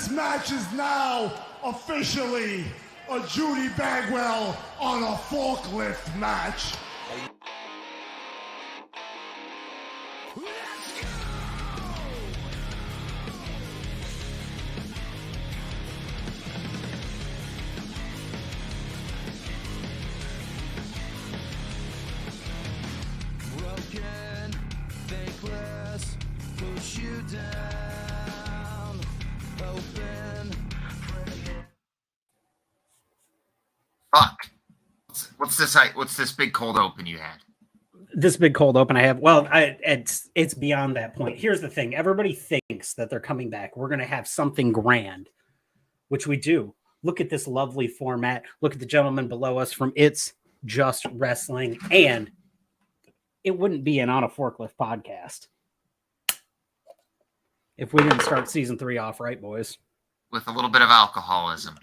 This match is now officially a Judy Bagwell on a forklift match. Broken, thankless, push you down, open. Fuck. What's this big cold open you had? This big cold open I have. Well, it's beyond that point. Here's the thing. Everybody thinks that they're coming back. We're going to have something grand, which we do. Look at this lovely format. Look at the gentleman below us from It's Just Wrestling. And it wouldn't be an On a Forklift podcast if we didn't start season 3 off right, boys. With a little bit of alcoholism.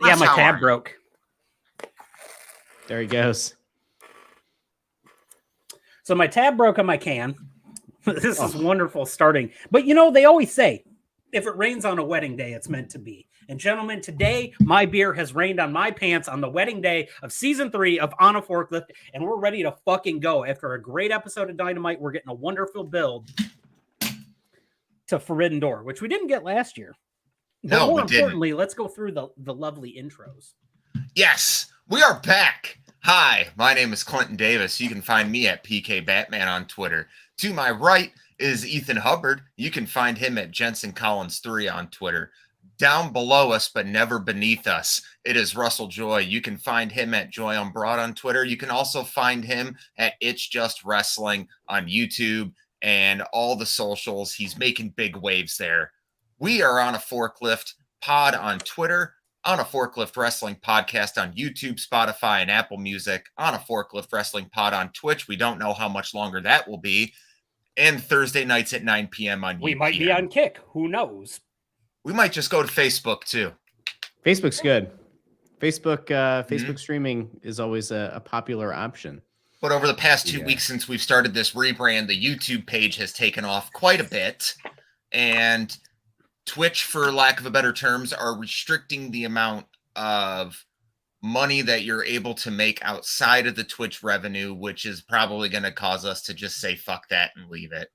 Yeah, my tab broke. There he goes. So my tab broke on my can. This is wonderful starting. But you know, they always say, if it rains on a wedding day, it's meant to be. And gentlemen, today, my beer has rained on my pants on the wedding day of season 3 of On a Forklift. And we're ready to fucking go. After a great episode of Dynamite, we're getting a wonderful build to Forbidden Door, which we didn't get last year. But No, more we importantly, didn't. let's go through the lovely intros. Yes, we are back. Hi, my name is Clinton Davis. You can find me at PK Batman on Twitter. To my right is Ethan Hubbard. You can find him at Jensen Collins 3 on Twitter. Down below us, but never beneath us, it is Russell Joy. You can find him at Joy on Broad on Twitter. You can also find him at It's Just Wrestling on YouTube and all the socials. He's making big waves there. We are On a Forklift pod on Twitter, On a Forklift Wrestling podcast on YouTube, Spotify, and Apple Music, On a Forklift Wrestling pod on Twitch. We don't know how much longer that will be. And Thursday nights at 9 p.m. on We UPN. might be on Kick. Who knows? We might just go to Facebook too. Facebook's good. Facebook streaming is always a popular option. But over the past 2 weeks since we've started this rebrand, the YouTube page has taken off quite a bit. And Twitch, for lack of a better terms, are restricting the amount of money that you're able to make outside of the Twitch revenue, which is probably going to cause us to just say fuck that and leave it.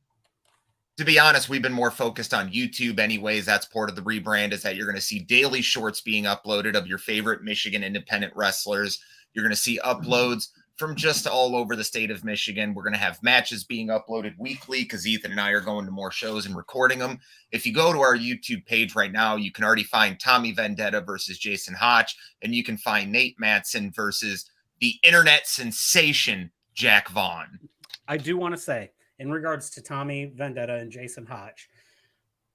To be honest, we've been more focused on YouTube anyways. That's part of the rebrand, is that you're going to see daily shorts being uploaded of your favorite Michigan independent wrestlers. You're going to see uploads from just all over the state of Michigan. We're going to have matches being uploaded weekly because Ethan and I are going to more shows and recording them. If you go to our YouTube page right now, you can already find Tommy Vendetta versus Jason Hotch, and you can find Nate Matson versus the internet sensation, Jack Vaughn. I do want to say, in regards to Tommy Vendetta and Jason Hotch,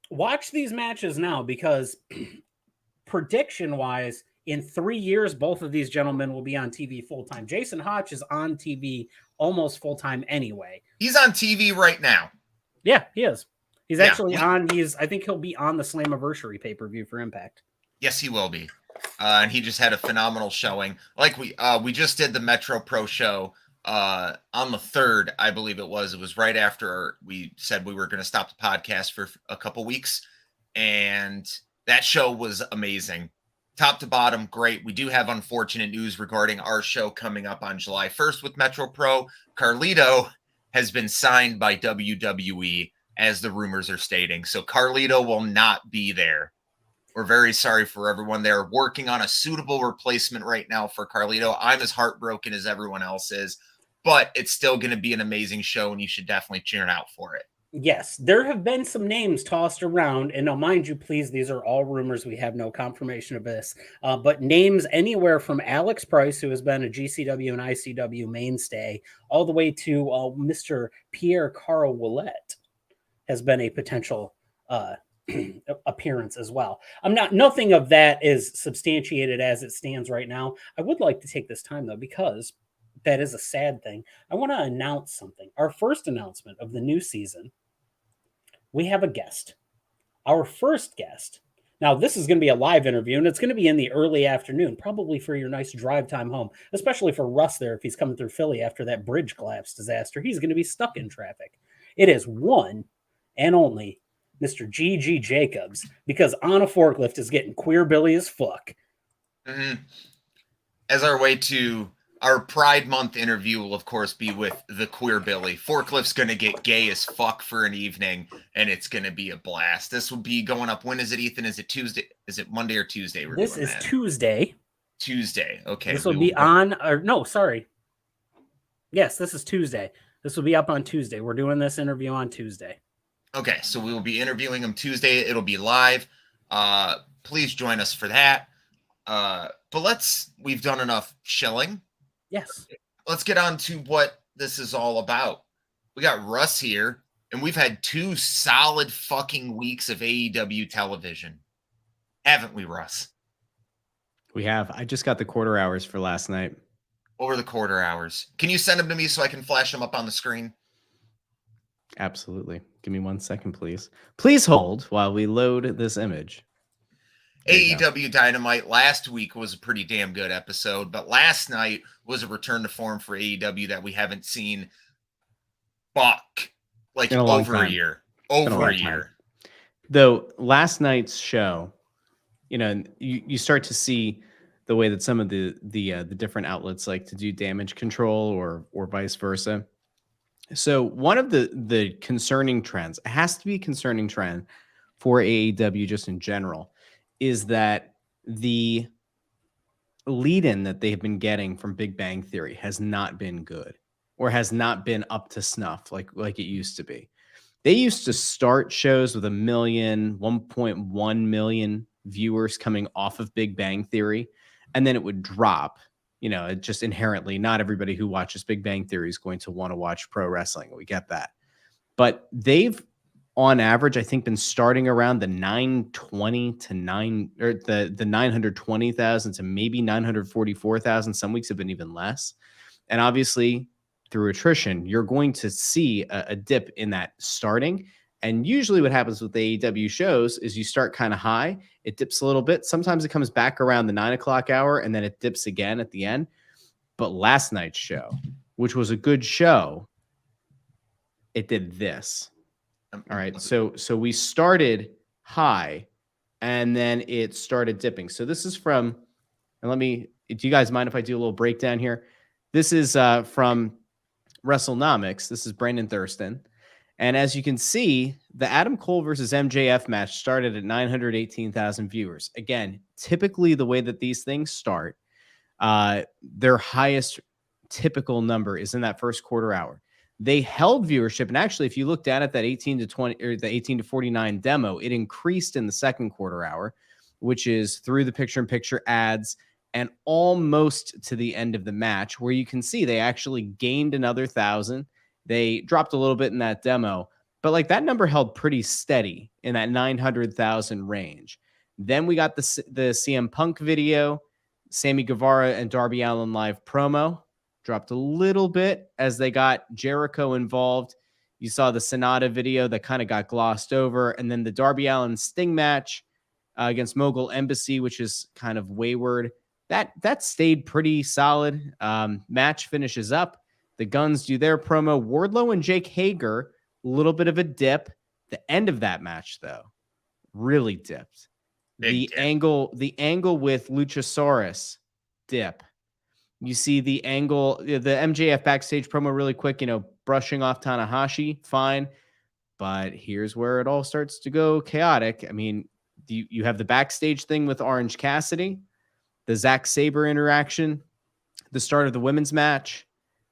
watch these matches now, because prediction-wise, in 3 years, both of these gentlemen will be on TV full-time. Jason Hotch is on TV almost full-time anyway. He's on TV right now. Yeah, he is. He's actually on. I think he'll be on the Slammiversary pay-per-view for Impact. Yes, he will be. And he just had a phenomenal showing. Like we just did the Metro Pro show on the 3rd, I believe it was. It was right after we said we were going to stop the podcast for a couple weeks. And that show was amazing. Top to bottom, great. We do have unfortunate news regarding our show coming up on July 1st with Metro Pro. Carlito has been signed by WWE, as the rumors are stating. So Carlito will not be there. We're very sorry for everyone. They're working on a suitable replacement right now for Carlito. I'm as heartbroken as everyone else is, but it's still going to be an amazing show, and you should definitely tune out for it. Yes, there have been some names tossed around, and now, mind you, please, these are all rumors. We have no confirmation of this, but names anywhere from Alex Price, who has been a GCW and ICW mainstay, all the way to Mr. Pierre Carl Ouellette has been a potential appearance as well. Nothing of that is substantiated as it stands right now. I would like to take this time, though, because that is a sad thing. I want to announce something. Our first announcement of the new season, we have a guest. Our first guest. Now, this is going to be a live interview, and it's going to be in the early afternoon, probably for your nice drive time home, especially for Russ there if he's coming through Philly after that bridge collapse disaster. He's going to be stuck in traffic. It is one and only Mr. G.G. Jacobs, because On a Forklift is getting queer Billy as fuck. Mm-hmm. As our way to our Pride Month interview will, of course, be with the queer Billy. Forklift's going to get gay as fuck for an evening, and it's going to be a blast. This will be going up. When is it, Ethan? Is it Tuesday? Is it Monday or Tuesday? This is Tuesday. Tuesday. Okay. This will be on, or no, sorry. Yes, this is Tuesday. This will be up on Tuesday. We're doing this interview on Tuesday. Okay, so we will be interviewing him Tuesday. It'll be live. Please join us for that. But we've done enough shilling. Yes. Let's get on to what this is all about. We got Russ here, and we've had 2 solid fucking weeks of AEW television. Haven't we, Russ? We have. I just got the quarter hours for last night. Over the quarter hours. Can you send them to me so I can flash them up on the screen? Absolutely. Give me 1 second, please. Please hold while we load this image. AEW Dynamite last week was a pretty damn good episode, but last night was a return to form for AEW that we haven't seen like over a year. Over a year. Though last night's show, you start to see the way that some of the different outlets like to do damage control or vice versa. So one of the concerning trends, it has to be a concerning trend for AEW just in general, is that the lead-in that they've been getting from Big Bang Theory has not been good or has not been up to snuff like it used to be. They used to start shows with 1.1 million viewers coming off of Big Bang Theory, and then it would drop. It just inherently, not everybody who watches Big Bang Theory is going to want to watch pro wrestling. We get that. But they've, on average, I think, been starting around the 920 to the 920,000 to maybe 944,000. Some weeks have been even less. And obviously, through attrition, you're going to see a dip in that starting. And usually what happens with AEW shows is you start kind of high, it dips a little bit. Sometimes it comes back around the 9 o'clock hour and then it dips again at the end. But last night's show, which was a good show, it did this. All right. So we started high and then it started dipping. So this is from, and do you guys mind if I do a little breakdown here? This is from WrestleNomics. This is Brandon Thurston. And as you can see, the Adam Cole versus MJF match started at 918,000 viewers. Again, typically the way that these things start, their highest typical number is in that first quarter hour. They held viewership, and actually, if you look down at that 18 to 20 or the 18 to 49 demo, it increased in the second quarter hour, which is through the picture-in-picture ads and almost to the end of the match, where you can see they actually gained another 1,000. They dropped a little bit in that demo, but that number held pretty steady in that 900,000 range. Then we got the CM Punk video, Sammy Guevara and Darby Allin live promo, dropped a little bit as they got Jericho involved. You saw the Sonata video that kind of got glossed over, and then the Darby Allin Sting match against Mogul Embassy, which is kind of wayward. That stayed pretty solid. Match finishes up. The Guns do their promo. Wardlow and Jake Hager, a little bit of a dip. The end of that match, though, really dipped. The angle with Luchasaurus, dip. You see the angle, the MJF backstage promo really quick, brushing off Tanahashi, fine. But here's where it all starts to go chaotic. I mean, you have the backstage thing with Orange Cassidy, the Zack Sabre interaction, the start of the women's match,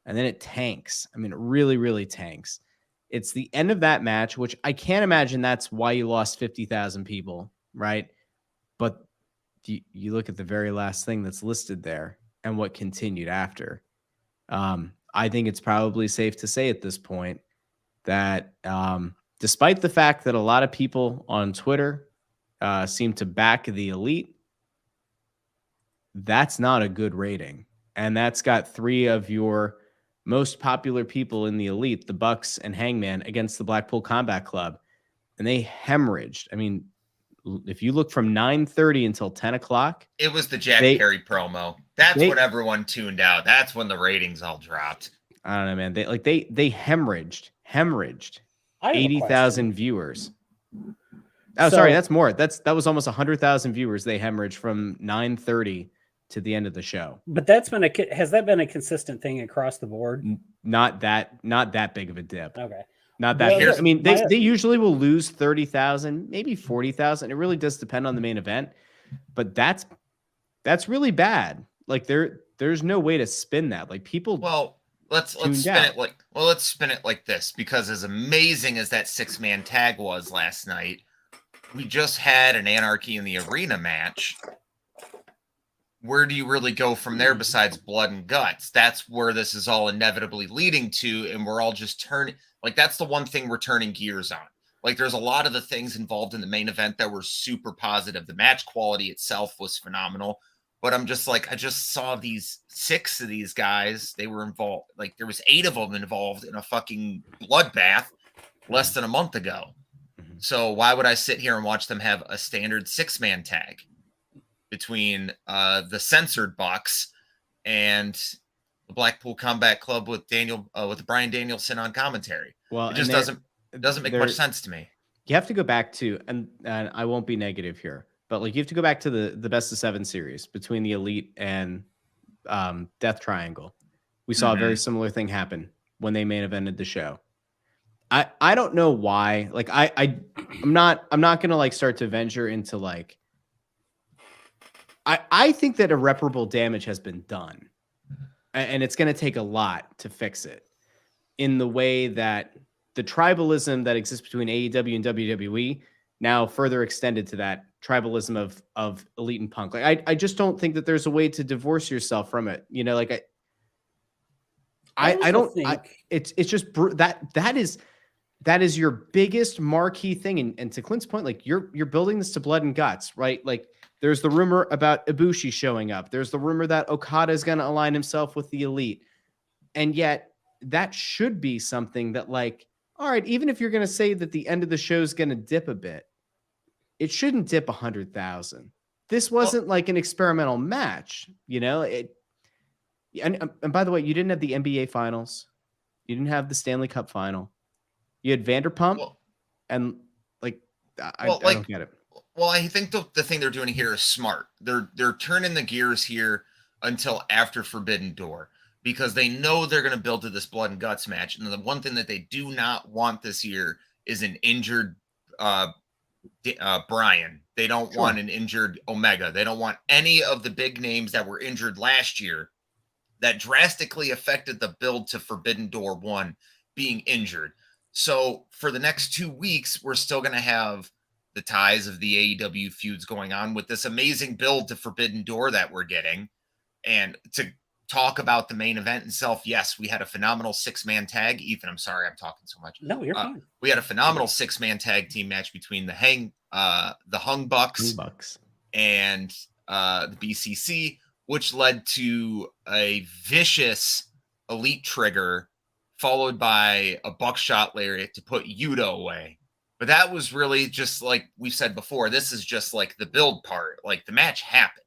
and then it tanks. I mean, it really, really tanks. It's the end of that match, which I can't imagine that's why you lost 50,000 people, right? But you look at the very last thing that's listed there and what continued after. I think it's probably safe to say at this point that despite the fact that a lot of people on Twitter seem to back the Elite, that's not a good rating. And that's got 3 of your most popular people in the Elite, the Bucks and Hangman, against the Blackpool Combat Club. And they hemorrhaged. I mean, if you look from 9:30 until 10 o'clock. It was the Jack Perry promo. That's when everyone tuned out. That's when the ratings all dropped. I don't know, man. They hemorrhaged 80,000 viewers. Oh, sorry, that's more. That was almost 100,000 viewers they hemorrhaged from 9:30 to the end of the show. But has that been a consistent thing across the board? Not that big of a dip. Okay. Not that. Well, I mean, they usually will lose 30,000, maybe 40,000. It really does depend on the main event, but that's really bad. Like there's no way to spin that. Like people. Well, let's spin it like this, because as amazing as that 6-man tag was last night, we just had an Anarchy in the Arena match. Where do you really go from there besides blood and guts? That's where this is all inevitably leading to, and we're all just turning. Like, that's the one thing we're turning gears on. Like, there's a lot of the things involved in the main event that were super positive. The match quality itself was phenomenal, but I'm just like, I just saw these 6 of these guys. They were involved. Like, there was 8 of them involved in a fucking bloodbath less than a month ago. So why would I sit here and watch them have a standard 6-man tag between the censored Bucks and the Blackpool Combat Club with Brian Danielson on commentary? Well, it just doesn't make much sense to me. You have to go back to, and I won't be negative here, but like you have to go back to the best of 7 series between the Elite and Death Triangle. We saw a very similar thing happen when they main evented the show. I don't know why. Like I'm not gonna like start to venture into like. I think that irreparable damage has been done, and it's gonna take a lot to fix it. In the way that the tribalism that exists between AEW and WWE now further extended to that tribalism of Elite and Punk. Like I just don't think that there's a way to divorce yourself from it. You know, like I don't think it's just that is your biggest marquee thing. And to Clint's point, like you're building this to blood and guts, right? Like there's the rumor about Ibushi showing up. There's the rumor that Okada is going to align himself with the Elite. And yet that should be something that like, all right, even if you're going to say that the end of the show is going to dip a bit, it shouldn't dip 100,000. This wasn't like an experimental match, you know? And by the way, you didn't have the NBA finals. You didn't have the Stanley Cup final. You had Vanderpump, and like I don't get it. Well, I think the thing they're doing here is smart. They're turning the gears here until after Forbidden Door, because they know they're going to build to this blood and guts match. And the one thing that they do not want this year is an injured Brian. They don't want an injured Omega. They don't want any of the big names that were injured last year that drastically affected the build to Forbidden Door 1 being injured. So for the next 2 weeks, we're still going to have the ties of the AEW feuds going on with this amazing build to Forbidden Door that we're getting. And to talk about the main event itself, yes, we had a phenomenal 6-man tag. Ethan, I'm sorry I'm talking so much. No, you're fine. We had a phenomenal 6-man tag team match between the Hung Bucks and the BCC, which led to a vicious Elite trigger followed by a buckshot lariat to put Yuta away. But that was really just like we said before, this is just like the build part. Like the match happened,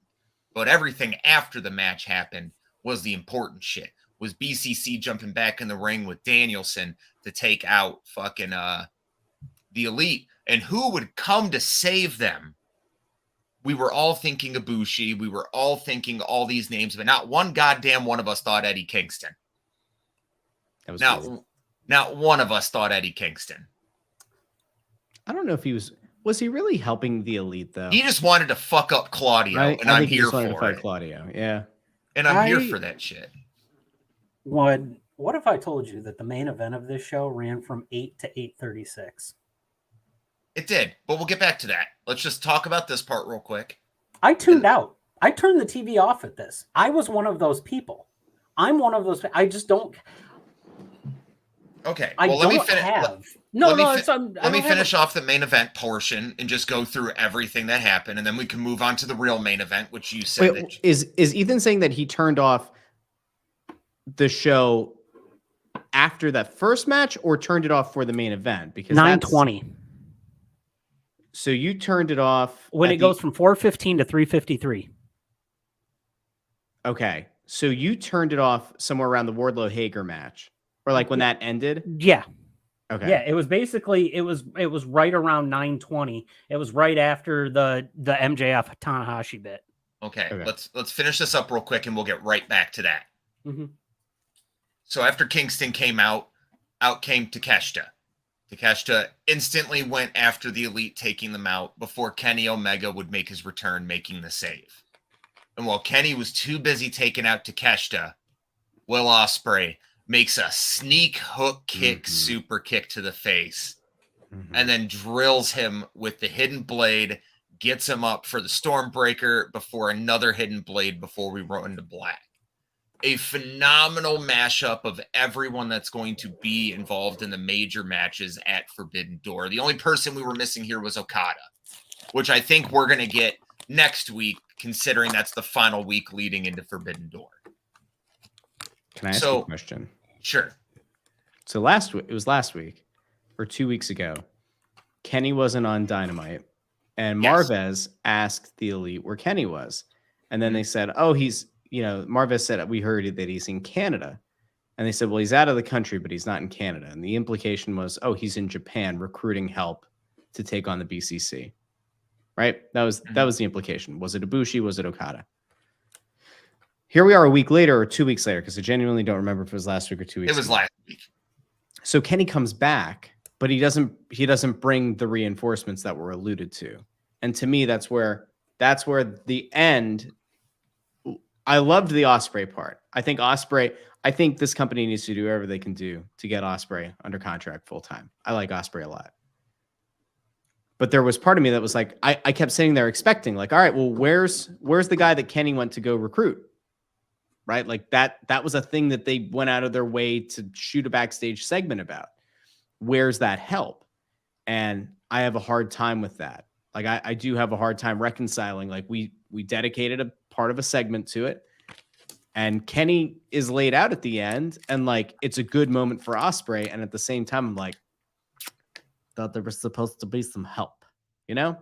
but everything after the match happened was the important shit. Was BCC jumping back in the ring with Danielson to take out fucking the Elite. And who would come to save them? We were all thinking Ibushi. We were all thinking all these names, but not one goddamn one of us thought Eddie Kingston. Not one of us thought Eddie Kingston. I don't know if he was he really helping the Elite though? He just wanted to fuck up Claudio, and I'm here for it. Claudio, yeah. And I'm here for that shit. What if I told you that the main event of this show ran from 8 to 8:36? It did, but we'll get back to that. Let's just talk about this part real quick. I tuned out. I turned the TV off at this. I was one of those people. I'm one of those. I just don't. Okay. Well, let me finish off the main event portion and just go through everything that happened, and then we can move on to the real main event, which you said. Wait, is Ethan saying that he turned off the show after that first match, or turned it off for the main event? Because 9:20. So you turned it off when it goes from 4:15 to 3:53. Okay, so you turned it off somewhere around the Wardlow Hager match, or like when that ended. Yeah. Okay. Yeah, it was basically it was right around 9:20. It was right after the MJF Tanahashi bit. Okay, Okay. let's finish this up real quick and we'll get right back to that. Mm-hmm. So after Kingston came out came Takeshita. Takeshita instantly went after the Elite, taking them out before Kenny Omega would make his return, making the save. And while Kenny was too busy taking out Takeshita, Will Ospreay makes a sneak hook kick, super kick to the face, and then drills him with the hidden blade, gets him up for the Stormbreaker before another hidden blade before we run into black. A phenomenal mashup of everyone that's going to be involved in the major matches at Forbidden Door. The only person we were missing here was Okada, which I think we're going to get next week, considering that's the final week leading into Forbidden Door. Can I ask you a question? Sure. So it was last week or 2 weeks ago. Kenny wasn't on Dynamite, and Yes. Marvez asked the Elite where Kenny was, and then they said, "Oh, he's." Marvez said, "We heard that he's in Canada," and they said, "Well, he's out of the country, but he's not in Canada." And the implication was, "Oh, he's in Japan recruiting help to take on the BCC." Right? That was the implication. Was it Ibushi? Was it Okada? Here we are a week later or 2 weeks later, because I genuinely don't remember if it was last week or 2 weeks. It was ago. last week. So Kenny comes back, but he doesn't bring the reinforcements that were alluded to. And to me, that's where the end. I loved the Ospreay part. I think this company needs to do whatever they can do to get Ospreay under contract full time. I like Ospreay a lot. But there was part of me that was like, I kept sitting there expecting, like, all right, well, where's the guy that Kenny went to go recruit? Right? Like that was a thing that they went out of their way to shoot a backstage segment about. Where's that help? And I have a hard time with that. Like I do have a hard time reconciling. Like we dedicated a part of a segment to it, and Kenny is laid out at the end, and like it's a good moment for Ospreay, and at the same time, I'm like, thought there was supposed to be some help, I don't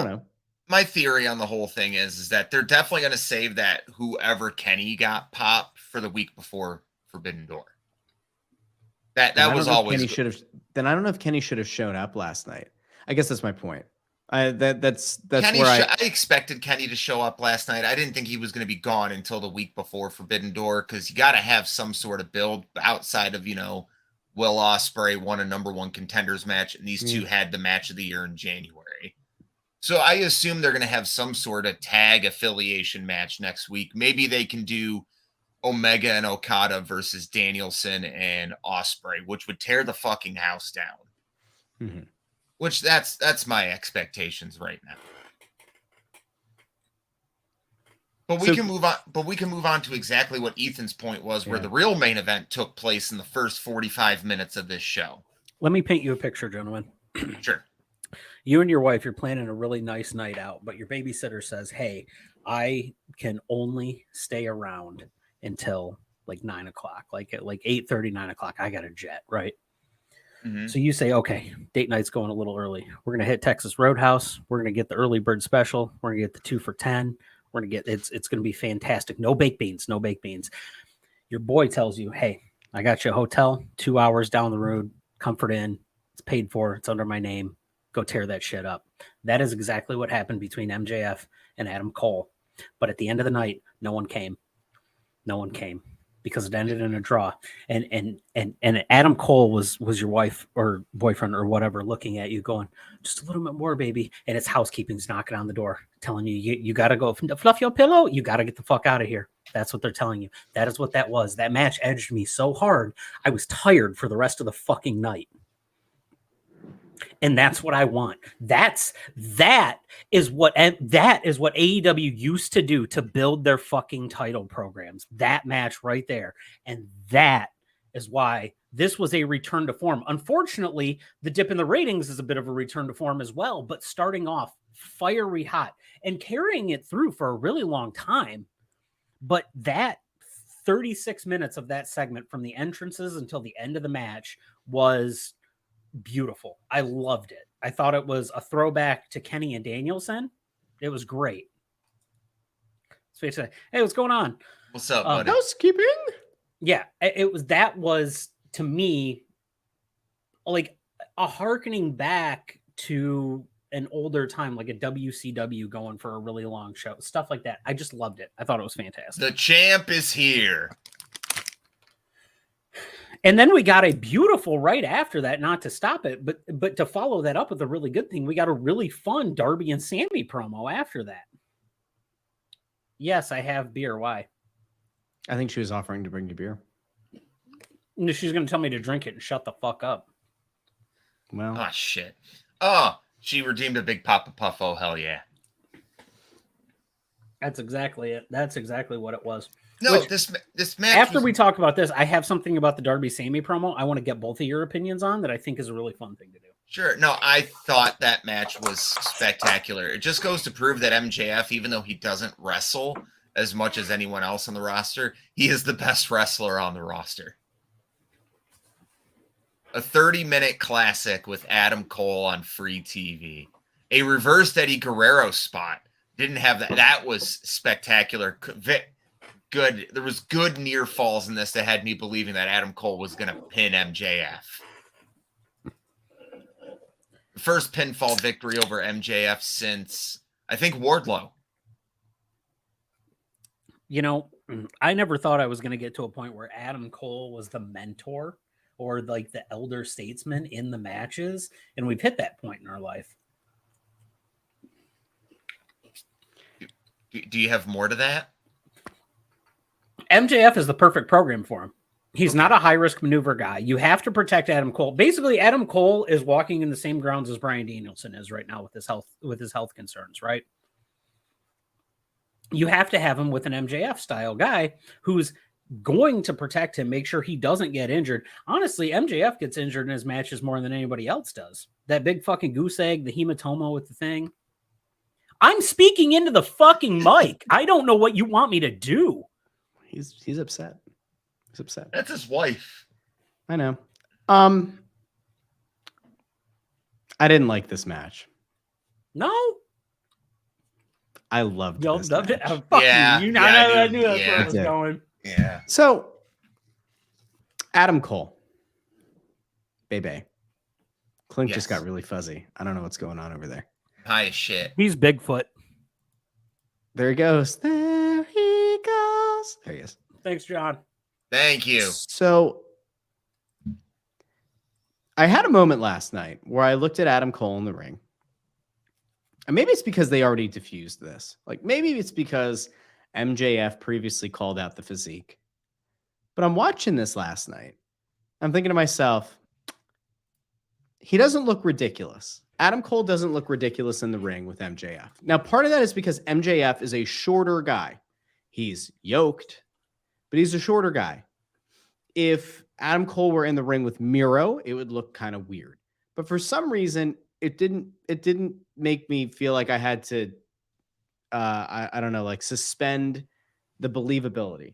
know. My theory on the whole thing is that they're definitely going to save that whoever Kenny got popped for the week before Forbidden Door. That was always. Then I don't know if Kenny should have shown up last night. I guess that's my point. That's Kenny where I expected Kenny to show up last night. I didn't think he was going to be gone until the week before Forbidden Door, because you got to have some sort of build outside of, Will Ospreay won a number one contenders match, and these two had the match of the year in January. So I assume they're going to have some sort of tag affiliation match next week. Maybe they can do Omega and Okada versus Danielson and Ospreay, which would tear the fucking house down. Mm-hmm. Which that's my expectations right now. But we can move on. But we can move on to exactly what Ethan's point was, where the real main event took place in the first 45 minutes of this show. Let me paint you a picture, gentlemen. Sure. You and your wife, you're planning a really nice night out, but your babysitter says, "Hey, I can only stay around until like 9 o'clock, like at like 8:30, 9 o'clock. I got a jet, right?" Mm-hmm. So you say, "Okay, date night's going a little early. We're gonna hit Texas Roadhouse. We're gonna get the early bird special. We're gonna get the 2 for $10. We're gonna get it's gonna be fantastic. No baked beans, no baked beans." Your boy tells you, "Hey, I got you a hotel 2 hours down the road, Comfort Inn. It's paid for. It's under my name. Go tear that shit up." That is exactly what happened between MJF and Adam Cole. But at the end of the night, no one came. No one came because it ended in a draw. And Adam Cole was your wife or boyfriend or whatever looking at you going, "Just a little bit more, baby." And it's housekeeping's knocking on the door, telling you got to go fluff your pillow. You got to get the fuck out of here. That's what they're telling you. That is what that was. That match edged me so hard. I was tired for the rest of the fucking night. And that's what I want. That is what AEW used to do to build their fucking title programs. That match right there. And that is why this was a return to form. Unfortunately, the dip in the ratings is a bit of a return to form as well, but starting off fiery hot and carrying it through for a really long time. But that 36 minutes of that segment from the entrances until the end of the match was beautiful. I loved it. I thought it was a throwback to Kenny and Danielson. It was great. So say, "Hey, what's going on?" What's up, buddy? Housekeeping. Yeah, that was to me like a harkening back to an older time, like a WCW going for a really long show, stuff like that. I just loved it. I thought it was fantastic. The champ is here. And then we got a beautiful right after that, not to stop it, but to follow that up with a really good thing, we got a really fun Darby and Sammy promo after that. Yes, I have beer. Why? I think she was offering to bring you beer. No, she's going to tell me to drink it and shut the fuck up. Well, Oh, shit. Oh, she redeemed a big Papa Puff. Oh, hell yeah. That's exactly it. That's exactly what it was. No, Which, this match. after we talk about this, I have something about the Darby Sammy promo I want to get both of your opinions on that I think is a really fun thing to do. Sure. No, I thought that match was spectacular. It just goes to prove that MJF, even though he doesn't wrestle as much as anyone else on the roster, he is the best wrestler on the roster. A 30-minute classic with Adam Cole on free TV. A reversed Eddie Guerrero spot. Didn't have that. That was spectacular. Good. There was good near falls in this that had me believing that Adam Cole was going to pin MJF. First pinfall victory over MJF since, I think, Wardlow. You know, I never thought I was going to get to a point where Adam Cole was the mentor or like the elder statesman in the matches. And we've hit that point in our life. Do you have more to that? MJF is the perfect program for him. He's not a high-risk maneuver guy. You have to protect Adam Cole. Basically, Adam Cole is walking in the same grounds as Bryan Danielson is right now with his health concerns, right? You have to have him with an MJF-style guy who's going to protect him, make sure he doesn't get injured. Honestly, MJF gets injured in his matches more than anybody else does. That big fucking goose egg, the hematoma with the thing. I'm speaking into the fucking mic. I don't know what you want me to do. he's upset. He's upset. That's his wife. I know. I didn't like this match. No? I loved Yo, this loved match. it. Fuck Yeah, you. yeah, I dude, knew that's where yeah. it was going. Yeah. So, Adam Cole. Baby. Clint just Yes. got really fuzzy. I don't know what's going on over there. High as shit. He's Bigfoot. There he goes. There he goes. There he is. Thanks, John. Thank you. So, I had a moment last night where I looked at Adam Cole in the ring. And maybe it's because they already diffused this. Like, maybe it's because MJF previously called out the physique. But I'm watching this last night. I'm thinking to myself, he doesn't look ridiculous. Adam Cole doesn't look ridiculous in the ring with MJF. Now, part of that is because MJF is a shorter guy. He's yoked, but he's a shorter guy. If Adam Cole were in the ring with Miro, it would look kind of weird. But for some reason, it didn't make me feel like I had to, I don't know, like suspend the believability.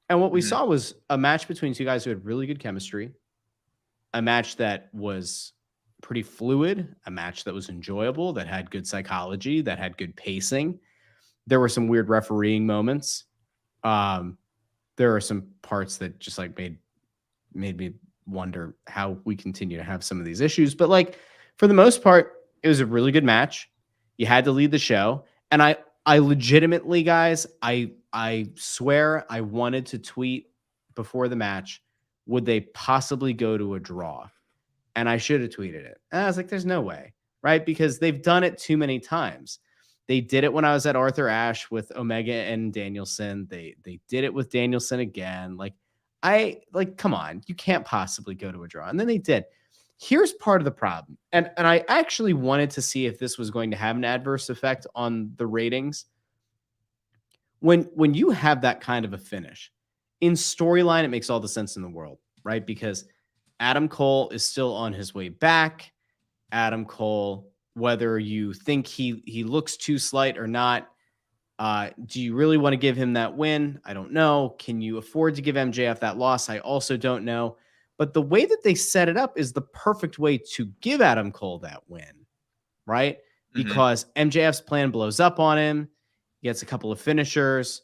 And what we saw was a match between two guys who had really good chemistry, a match that was pretty fluid, a match that was enjoyable, that had good psychology, that had good pacing. There were some weird refereeing moments. There are some parts that just like made me wonder how we continue to have some of these issues. But like for the most part, it was a really good match. You had to lead the show. And I legitimately, guys, I swear I wanted to tweet before the match, would they possibly go to a draw? And I should have tweeted it. And I was like, there's no way, right? Because they've done it too many times. They did it when I was at Arthur Ashe with Omega and Danielson. They did it with Danielson again. Come on, you can't possibly go to a draw. And then they did. Here's part of the problem. And I actually wanted to see if this was going to have an adverse effect on the ratings. When you have that kind of a finish, in storyline, it makes all the sense in the world, right? Because Adam Cole is still on his way back. Adam Cole, whether you think he looks too slight or not, do you really want to give him that win? I don't know. Can you afford to give MJF that loss? I also don't know. But the way that they set it up is the perfect way to give Adam Cole that win, right? Because MJF's plan blows up on him, he gets a couple of finishers,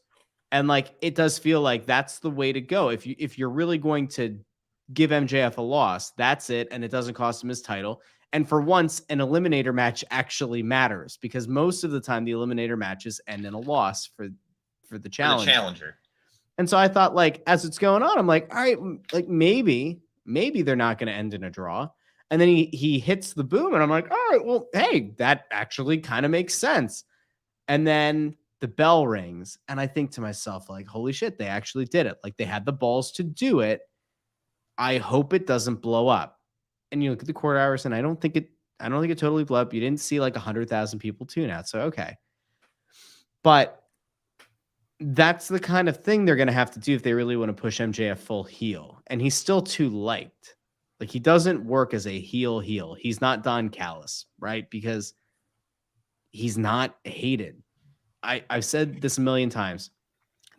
and like it does feel like that's the way to go. If you're really going to give MJF a loss. That's it. And it doesn't cost him his title. And for once, an eliminator match actually matters, because most of the time the eliminator matches end in a loss for the challenger. And so I thought, like, as it's going on, I'm like, all right, like maybe they're not going to end in a draw. And then he hits the boom, and I'm like, all right, well, hey, that actually kind of makes sense. And then the bell rings, and I think to myself, like, holy shit, they actually did it. Like, they had the balls to do it. I hope it doesn't blow up. And you look at the court hours, and I don't think it totally blew up. You didn't see like 100,000 people tune out. So, okay. But that's the kind of thing they're going to have to do if they really want to push MJF full heel. And he's still too liked. Like, he doesn't work as a heel. He's not Don Callis, right? Because he's not hated. I've said this a million times.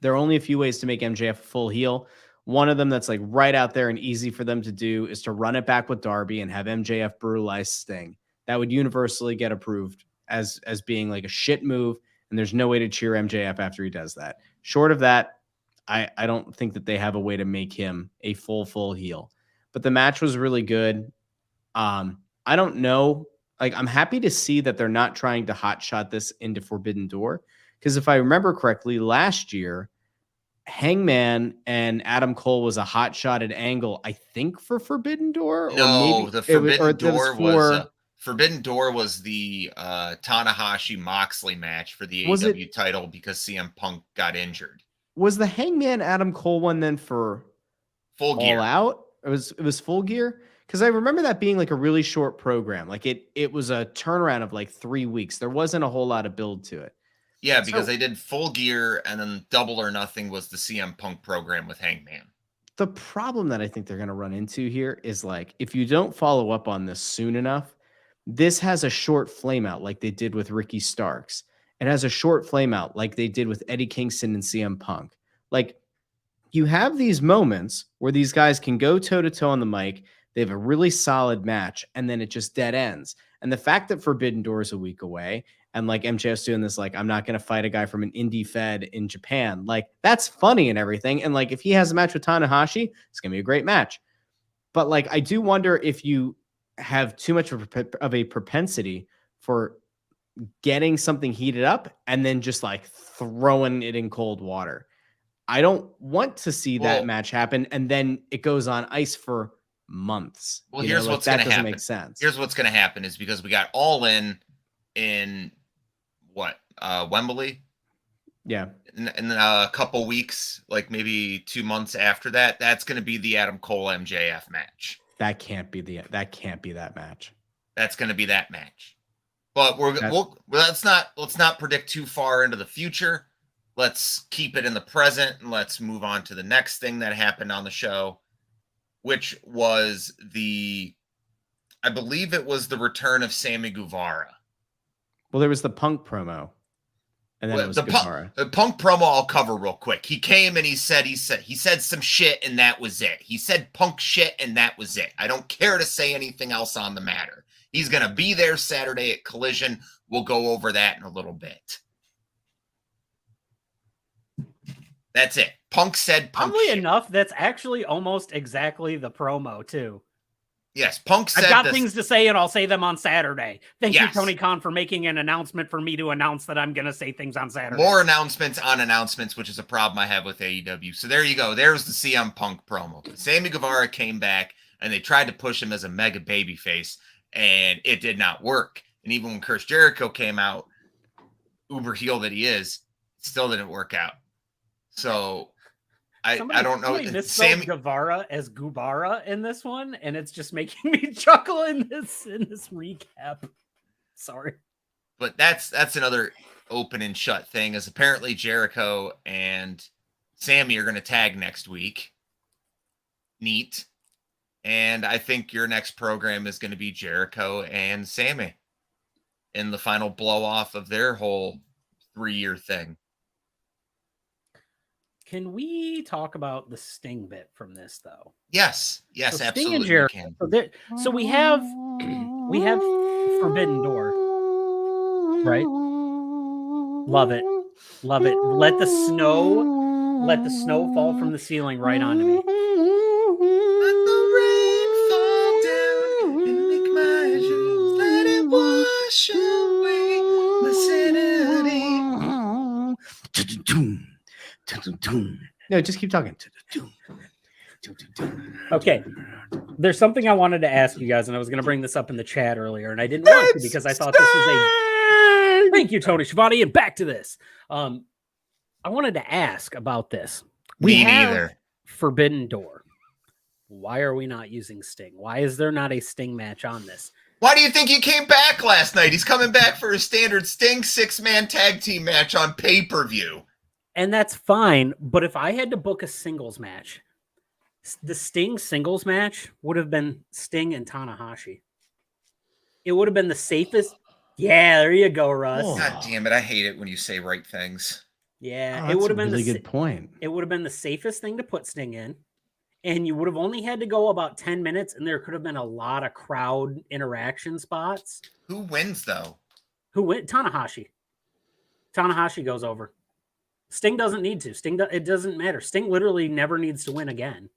There are only a few ways to make MJF a full heel. One of them that's like right out there and easy for them to do is to run it back with Darby and have MJF brutalize Sting. That would universally get approved as being like a shit move. And there's no way to cheer MJF after he does that. Short of that, I don't think that they have a way to make him a full heel. But the match was really good. I don't know. Like, I'm happy to see that they're not trying to hotshot this into Forbidden Door. Because if I remember correctly, last year, Hangman and Adam Cole was a hot-shotted angle, I think, for Forbidden Door. No, or maybe the Forbidden Door was the Tanahashi Moxley match for the AEW title because CM Punk got injured. Was the Hangman Adam Cole one then for Full Gear? All Out? It was Full Gear? Because I remember that being like a really short program. Like it was a turnaround of like 3 weeks. There wasn't a whole lot of build to it. Yeah, because they did Full Gear, and then Double or Nothing was the CM Punk program with Hangman. The problem that I think they're going to run into here is, like, if you don't follow up on this soon enough, this has a short flame out like they did with Ricky Starks. It has a short flame out like they did with Eddie Kingston and CM Punk. Like, you have these moments where these guys can go toe-to-toe on the mic, they have a really solid match, and then it just dead ends. And the fact that Forbidden Door is a week away, and like MJF's doing this, like, I'm not going to fight a guy from an indie fed in Japan. Like, that's funny and everything. And like, if he has a match with Tanahashi, it's going to be a great match. But like, I do wonder if you have too much of a propensity for getting something heated up and then just like throwing it in cold water. I don't want to see that match happen. And then it goes on ice for months. Well, here's what's going to happen. Make sense. Here's what's going to happen is because we got All In what, Wembley? Yeah. In a couple weeks, like maybe 2 months after that, that's going to be the Adam Cole MJF match. That can't be that match. That's going to be that match. But let's not predict too far into the future. Let's keep it in the present, and let's move on to the next thing that happened on the show, which was I believe it was the return of Sammy Guevara. Well, there was the Punk promo, and then it was Guevara. The Punk promo I'll cover real quick. He came and he said some shit, and that was it. He said Punk shit, and that was it. I don't care to say anything else on the matter. He's going to be there Saturday at Collision. We'll go over that in a little bit. That's it. Punk said Punk Oddly shit. enough, that's actually almost exactly the promo, too. Yes, Punk said I've got things to say, and I'll say them on Saturday. Thank you, Yes. Tony Khan, for making an announcement for me to announce that I'm going to say things on Saturday. More announcements on announcements, which is a problem I have with AEW. So there you go. There's the CM Punk promo. Sammy Guevara came back, and they tried to push him as a mega babyface, and it did not work. And even when Chris Jericho came out, uber heel that he is, it still didn't work out. So I don't know. Sammy Guevara as Gubara in this one, and it's just making me chuckle in this recap. Sorry, but that's another open and shut thing. Is apparently Jericho and Sammy are going to tag next week. Neat. And I think your next program is going to be Jericho and Sammy in the final blow off of their whole 3-year thing. Can we talk about the Sting bit from this, though? Yes, so absolutely. Sting and Jericho. So we have Forbidden Door, right? Love it. Let the snow fall from the ceiling right onto me. No, just keep talking. Okay. There's something I wanted to ask you guys, and I was going to bring this up in the chat earlier, and I didn't want to because I thought this was a. Thank you, Tony Schiavone, and back to this. I wanted to ask about this. We Me have neither. Forbidden Door. Why are we not using Sting? Why is there not a Sting match on this? Why do you think he came back last night? He's coming back for a standard Sting 6-man tag team match on pay-per-view. And that's fine, but if I had to book a singles match, the Sting singles match would have been Sting and Tanahashi. It would have been the safest. Yeah, there you go, Russ. Oh. God damn it. I hate it when you say right things. Yeah, Oh, it would have that's been a really the good point. It would have been the safest thing to put Sting in. And you would have only had to go about 10 minutes, and there could have been a lot of crowd interaction spots. Who wins, though? Who went? Tanahashi. Tanahashi goes over. Sting doesn't need to. It doesn't matter. Sting literally never needs to win again.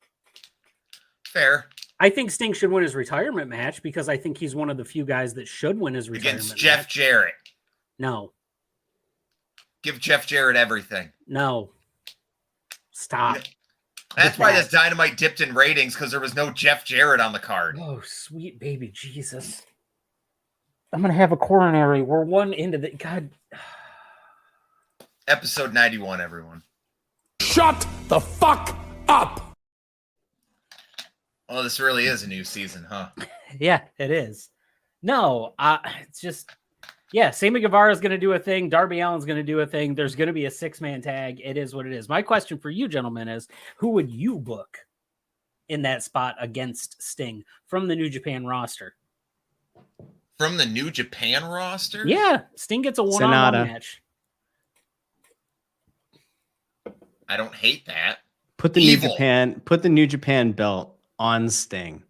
Fair. I think Sting should win his retirement match because I think he's one of the few guys that should win his retirement Against Jeff match. Jarrett. No. Give Jeff Jarrett everything. No. Stop. That's why this Dynamite dipped in ratings, because there was no Jeff Jarrett on the card. Oh, sweet baby Jesus. I'm going to have a coronary. We're one into the... God. Episode 91, everyone. Shut the fuck up! Oh, this really is a new season, huh? Yeah, it is. No, it's just... Yeah, Sammy Guevara is going to do a thing. Darby Allin's going to do a thing. There's going to be a 6-man tag. It is what it is. My question for you, gentlemen, is who would you book in that spot against Sting from the New Japan roster? From the New Japan roster? Yeah, Sting gets a one-on-one Sonata. match. I don't hate that. Put the Evil. New Japan belt on Sting.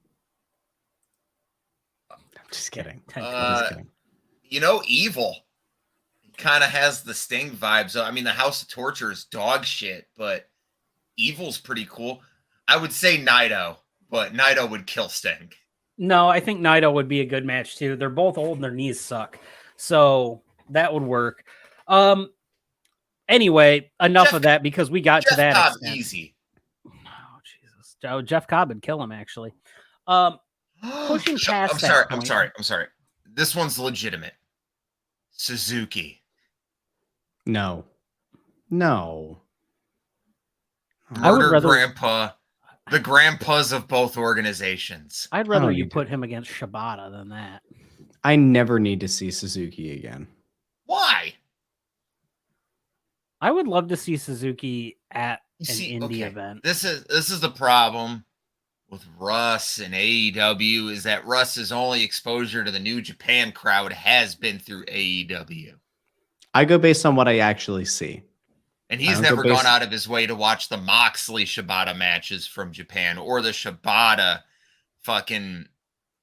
I'm just kidding. I'm just kidding. You know, Evil kind of has the Sting vibes. I mean, the House of Torture is dog shit, but Evil's pretty cool. I would say Naito, but Naito would kill Sting. No, I think Naito would be a good match too. They're both old and their knees suck. So that would work. Anyway, enough of that because we got to that Cobb extent. easy. Oh, Jesus. Oh, Jeff Cobb would kill him, actually. Pushing past that I'm point. sorry. This one's legitimate. Suzuki. No. I would Murder rather- Grandpa. The grandpas of both organizations. I'd rather Oh, you you put him against Shibata than that. I never need to see Suzuki again. Why? I would love to see Suzuki at You an see, indie okay, event. This is the problem with Russ and AEW is that Russ's only exposure to the New Japan crowd has been through AEW. I go based on what I actually see. And I he's don't go never gone based- out of his way to watch the Moxley Shibata matches from Japan or the Shibata fucking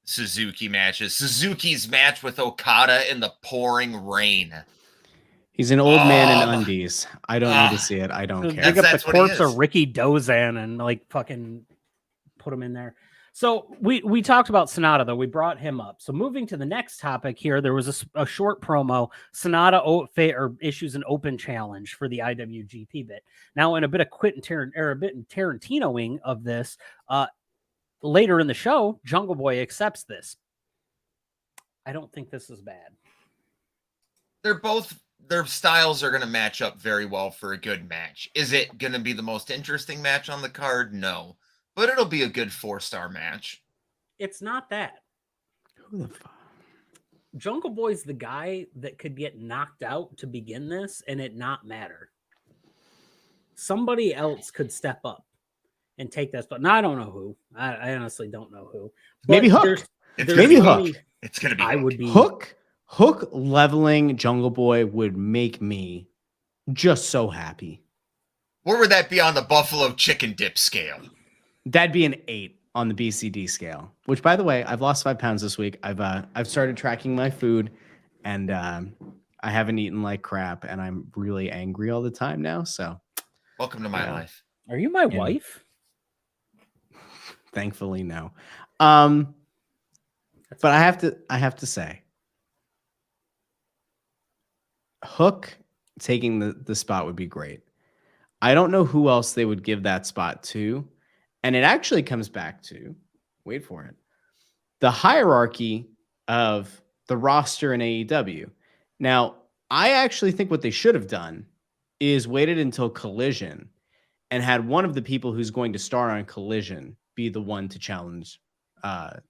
Suzuki matches. Suzuki's match with Okada in the pouring rain. He's an old man in Oh. undies. I don't need to see it. I don't So care. dig up That's the what he corpse is. of Ricky Dozan and like fucking put him in there. So we talked about Sonata though. We brought him up. So moving to the next topic here, there was a short promo. Sonata issues an open challenge for the IWGP bit. Now in a bit of Tarantinoing of this, later in the show, Jungle Boy accepts this. I don't think this is bad. Their styles are going to match up very well for a good match. Is it going to be the most interesting match on the card? No. But it'll be a good 4-star match. It's not that. Who the fuck? Jungle Boy's the guy that could get knocked out to begin this and it not matter. Somebody else could step up and take that spot. Now, I don't know who. I honestly don't know who. But Maybe Hook. there's Maybe gonna Hook. be- It's going to be I Hook. would be Hook leveling Jungle Boy would make me just so happy. Where would that be on the Buffalo Chicken Dip scale? That'd be an 8 on the BCD scale. Which, by the way, I've lost 5 pounds this week. I've started tracking my food, and I haven't eaten like crap, and I'm really angry all the time now. So, Welcome to my Yeah. life. Are you my wife? thankfully, no. But I have to say, Hook taking the spot would be great. I don't know who else they would give that spot to. And it actually comes back to, wait for it, the hierarchy of the roster in AEW. Now, I actually think what they should have done is waited until Collision and had one of the people who's going to star on Collision be the one to challenge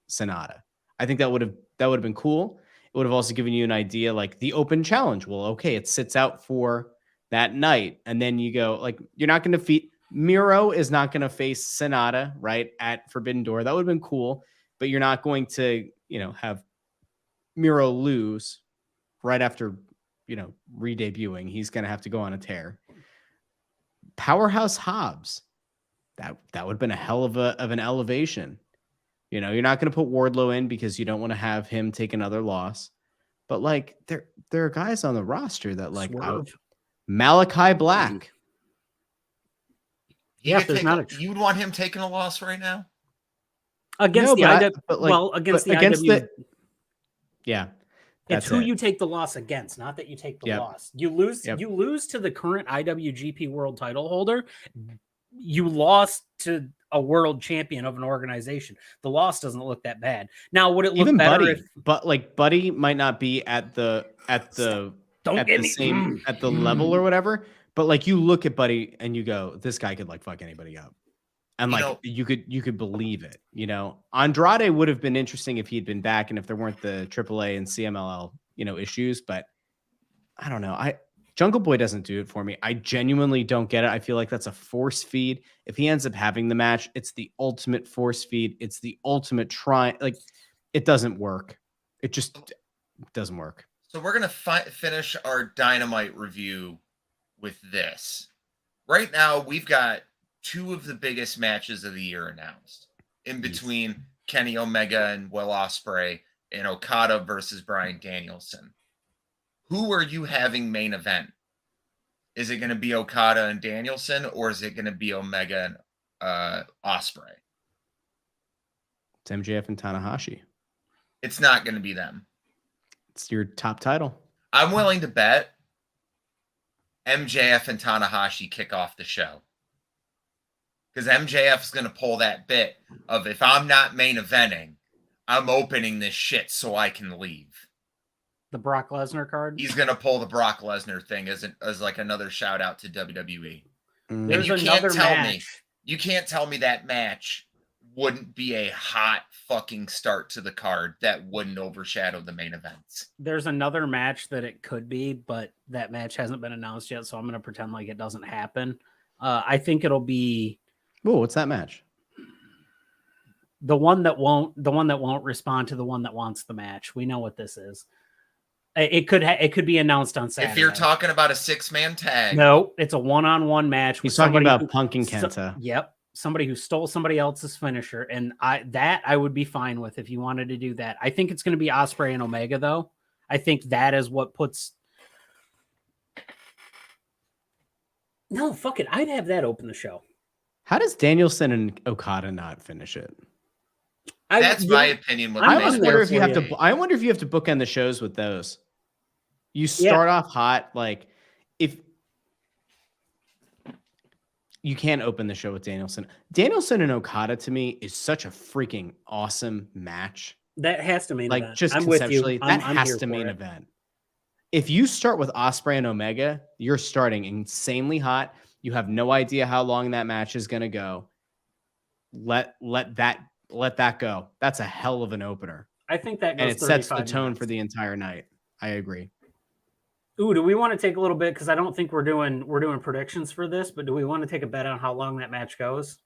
Sonata. I think that would have been cool. It would have also given you an idea, like the open challenge. Well, okay, it sits out for that night, and then you go like you're not going to defeat Miro is not going to face Sonata right at Forbidden Door. That would have been cool, but you're not going to have Miro lose right after re-debuting. He's going to have to go on a tear. Powerhouse Hobbs, that would have been a hell of an elevation. You're not going to put Wardlow in because you don't want to have him take another loss. But like there are guys on the roster that like Malachi Black. You would want him taking a loss right now against against the IW. Yeah. It's who you take the loss against, not that you take the loss. You lose to the current IWGP World Title holder. You lost to a world champion of an organization. The loss doesn't look that bad. Now, would it look even better Buddy, but like Buddy might not be at the level or whatever. But like you look at Buddy and you go, this guy could like fuck anybody up. And you could believe it. Andrade would have been interesting if he'd been back and if there weren't the AAA and CMLL, issues. But I don't know. Jungle Boy doesn't do it for me. I genuinely don't get it. I feel like that's a force feed. If he ends up having the match, it's the ultimate force feed. It's the ultimate try. Like it doesn't work. It just doesn't work. So we're going to finish our Dynamite review with this. Right now, we've got 2 of the biggest matches of the year announced in between Kenny Omega and Will Ospreay and Okada versus Bryan Danielson. Who are you having main event? Is it going to be Okada and Danielson, or is it going to be Omega and Ospreay? It's MJF and Tanahashi. It's not going to be them. It's your top title. I'm willing to bet MJF and Tanahashi kick off the show. Because MJF is going to pull that bit of, if I'm not main eventing, I'm opening this shit so I can leave. The Brock Lesnar card? He's going to pull the Brock Lesnar thing as like another shout out to WWE. There's another match. You can't tell me that match wouldn't be a hot fucking start to the card that wouldn't overshadow the main events. There's another match that it could be, but that match hasn't been announced yet, so I'm going to pretend like it doesn't happen. I think it'll be... Oh, what's that match? The one that won't respond to the one that wants the match. We know what this is. It could be announced on Saturday. If you're talking about a 6-man tag. No, it's a one-on-one match. He's talking about Punk and Kenta. Yep. Somebody who stole somebody else's finisher. And I would be fine with if you wanted to do that. I think it's going to be Ospreay and Omega, though. I think that is what puts... No, fuck it. I'd have that open the show. How does Danielson and Okada not finish it? That's my opinion. I wonder if you have to bookend the shows with those. You start off hot, like if you can't open the show with Danielson. Danielson and Okada to me is such a freaking awesome match. That has to main event. Like just conceptually, that has to main event. If you start with Ospreay and Omega, you're starting insanely hot. You have no idea how long that match is going to go. Let that go. That's a hell of an opener. I think that goes, and it sets the tone for the entire night. I agree. Ooh, do we want to take a little bit, because I don't think we're doing predictions for this, but do we want to take a bet on how long that match goes?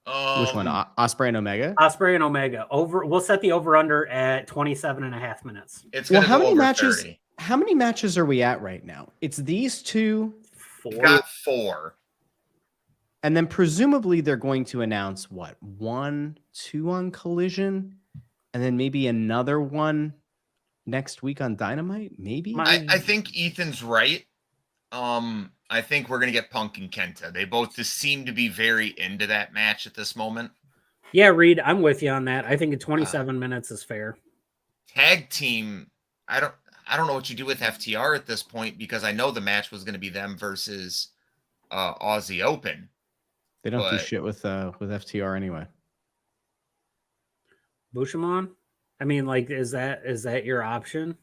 Which one? Ospreay and Omega? Ospreay and Omega. We'll set the over-under at 27.5 minutes. It's well, how many matches? 30. How many matches are we at right now? It's these two. 4. We've got 4. And then presumably they're going to announce what? 1, 2 on Collision, and then maybe another one next week on Dynamite. Maybe. I think Ethan's right. I think we're gonna get Punk and Kenta. They both just seem to be very into that match at this moment. Yeah, Reed, I'm with you on that. I think 27 minutes is fair. Tag team. I don't know what you do with FTR at this point, because I know the match was going to be them versus Aussie Open. They don't do But- shit with FTR anyway. Bushamon? I mean, like, is that your option?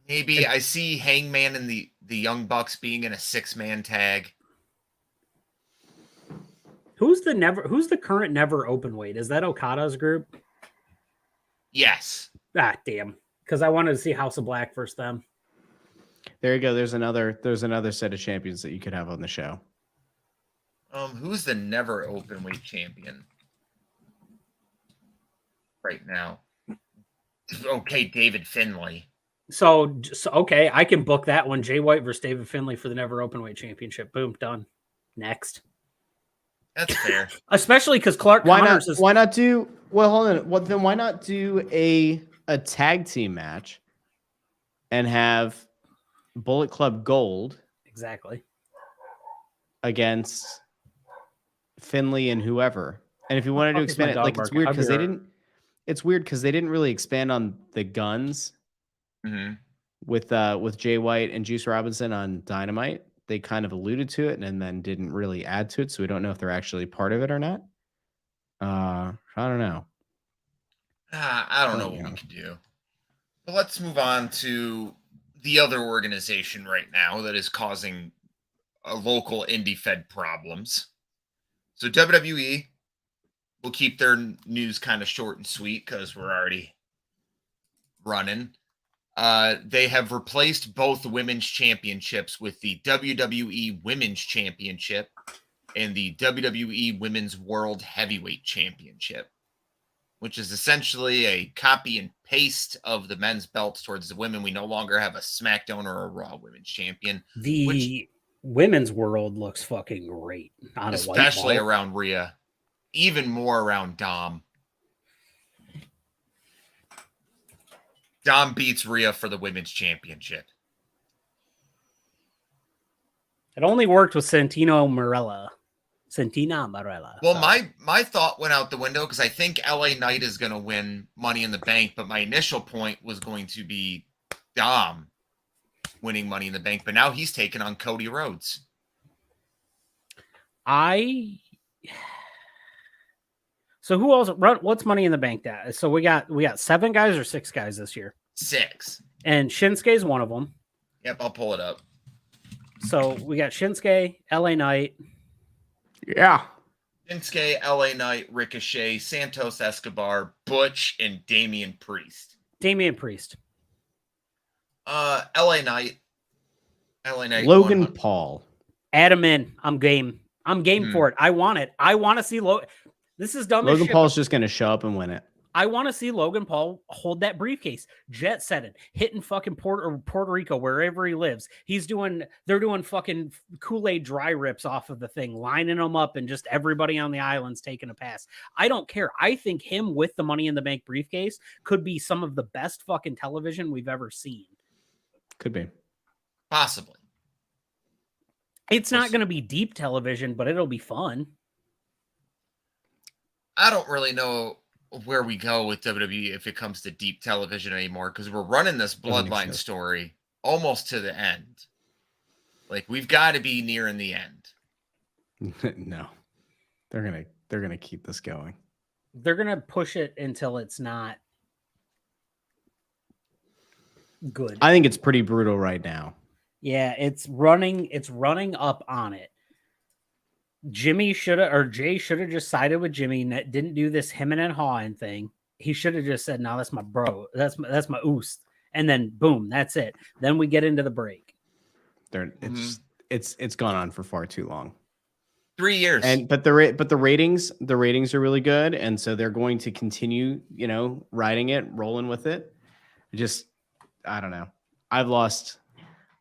Maybe I see Hangman and the Young Bucks being in a 6-man tag. Who's the current never open weight? Is that Okada's group? Yes. Ah, damn. Because I wanted to see House of Black versus them. There you go. There's another set of champions that you could have on the show. Who's the never open weight champion right now? Okay, David Finlay. So okay, I can book that one. Jay White versus David Finlay for the never open weight championship. Boom, done. Next. That's fair. Especially because Clark Connors is Why not do? Well, hold on. Well, then why not do a tag team match and have Bullet Club Gold exactly against Finley and whoever? And if you wanted to Fuck is my expand it, dog like it's barking? weird I'll because be they right- didn't. It's weird because they didn't really expand on the guns hmm with Jay White and Juice Robinson on Dynamite. They kind of alluded to it and then didn't really add to it, so we don't know if they're actually part of it or not. I don't know. I don't know what we could do. But let's move on to the other organization right now that is causing a local indie fed problems. So WWE will keep their news kind of short and sweet because we're already running. They have replaced both women's championships with the WWE Women's Championship and the WWE Women's World Heavyweight Championship, which is essentially a copy and paste of the men's belts towards the women. We no longer have a SmackDown or a Raw Women's Champion, the women's world looks fucking great on a white especially ball. around Rhea, even more around Dom. Dom beats Rhea for the women's championship. It only worked with Santina Marella. Well, Sorry. my thought went out the window because I think LA Knight is going to win Money in the Bank, but my initial point was going to be Dom winning Money in the Bank, but now he's taking on Cody Rhodes. So who else what's Money in the Bank that? So we got 7 guys or 6 guys this year. 6. And Shinsuke's one of them. Yep, I'll pull it up. So we got Shinsuke, LA Knight. Yeah. Shinsuke, LA Knight, Ricochet, Santos Escobar, Butch, and Damian Priest. Damian Priest. LA Knight. LA Knight. Logan 100. Paul. Add him in. I'm game. I'm game for it. I want it. I want to see This is dumb as Logan shit. Paul's just going to show up and win it. I want to see Logan Paul hold that briefcase, jet setting, hitting fucking Puerto Rico, wherever he lives. They're doing fucking Kool-Aid dry rips off of the thing, lining them up, and just everybody on the island's taking a pass. I don't care. I think him with the Money in the Bank briefcase could be some of the best fucking television we've ever seen. Could be. Possibly. It's not going to be deep television, but it'll be fun. I don't really know where we go with WWE if it comes to deep television anymore because we're running this bloodline story almost to the end. Like we've got to be nearing the end. No. They're going to keep this going. They're going to push it until it's not good. I think it's pretty brutal right now. Yeah, it's running up on it. Jay should have just sided with Jimmy. Didn't do this hemming and hawing thing. He should have just said, "No, that's my bro. That's my oost." And then boom, that's it. Then we get into the break. It's gone on for far too long. 3 years. But the ratings are really good, and so they're going to continue, riding it, rolling with it. I don't know. I've lost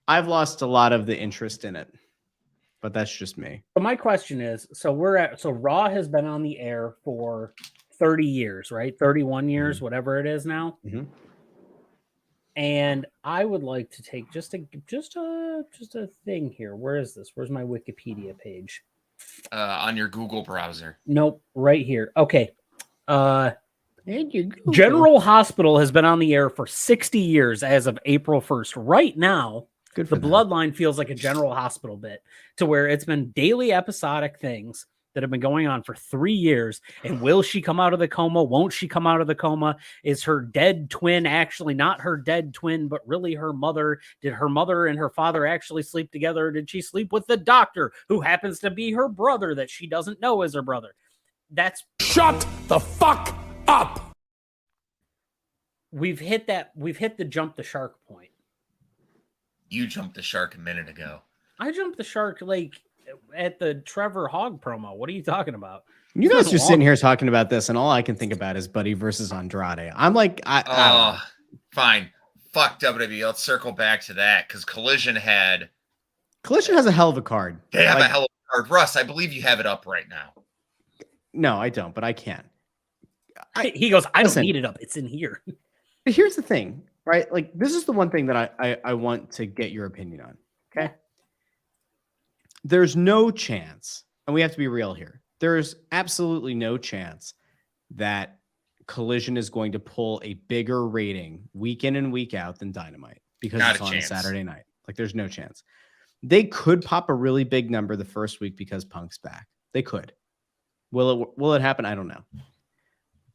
a lot of the interest in it. But that's just me. So my question is, so Raw has been on the air for 30 years, right? 31 years, whatever it is now. Mm-hmm. And I would like to take just a thing here. Where is this? Where's my Wikipedia page? On your Google browser. Nope, right here. Okay. General Hospital has been on the air for 60 years as of April 1st. Right now, Good for The them. Bloodline feels like a General Hospital bit, to where it's been daily episodic things that have been going on for 3 years. And will she come out of the coma? Won't she come out of the coma? Is her dead twin actually not her dead twin, but really her mother? Did her mother and her father actually sleep together? Or did she sleep with the doctor who happens to be her brother that she doesn't know is her brother? That's Shut the fuck up. we've hit the jump the shark point. You jumped the shark a minute ago. I jumped the shark like at the Trevor Hogg promo. What are you talking about? You guys are sitting here talking about this, and all I can think about is Buddy versus Andrade. I'm like, I don't know. Fine. Fuck WWE. Let's circle back to that because Collision has a hell of a card. They have a hell of a card. Russ, I believe you have it up right now. No, I don't, but I can. He goes, I listen, don't need it up. It's in here. But here's the thing, right? Like, this is the one thing that I want to get your opinion on. Okay. There's no chance, and we have to be real here. There's absolutely no chance that Collision is going to pull a bigger rating week in and week out than Dynamite because it's on a Saturday night. Like, there's no chance. They could pop a really big number the first week because Punk's back. They could. Will it happen? I don't know.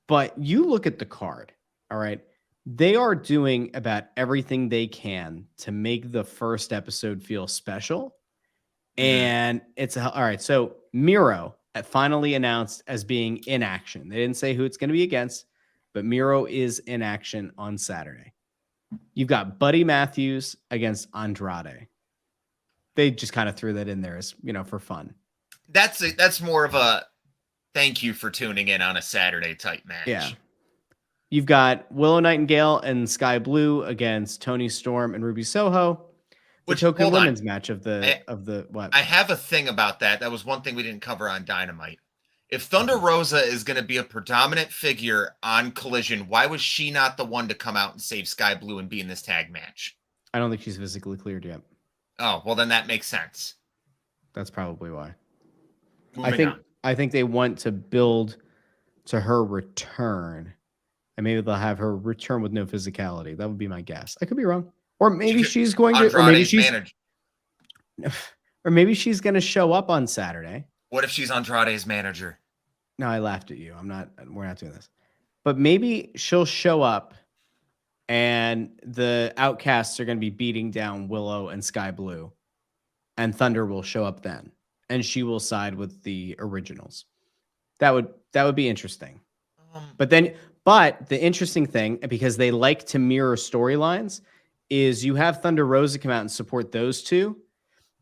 But you look at the card, all right? They are doing about everything they can to make the first episode feel special. And it's all right. So Miro finally announced as being in action. They didn't say who it's going to be against, but Miro is in action on Saturday. You've got Buddy Matthews against Andrade. They just kind of threw that in there as, for fun. That's more of a thank you for tuning in on a Saturday type match. Yeah. You've got Willow Nightingale and Sky Blue against Tony Storm and Ruby Soho. Which token women's match of the what? I have a thing about that. That was one thing we didn't cover on Dynamite. If Thunder Rosa is going to be a predominant figure on Collision, why was she not the one to come out and save Sky Blue and be in this tag match? I don't think she's physically cleared yet. Oh, well then that makes sense. That's probably why. Moving on. I think they want to build to her return, and maybe they'll have her return with no physicality. That would be my guess. I could be wrong. Or maybe she's going to, or maybe she's going to show up on Saturday. What if she's Andrade's manager? No, I laughed at you. We're not doing this. But maybe she'll show up and the Outcasts are going to be beating down Willow and Sky Blue, and Thunder will show up then, and she will side with the originals. That would be interesting. But the interesting thing, because they like to mirror storylines, is you have Thunder Rosa come out and support those two,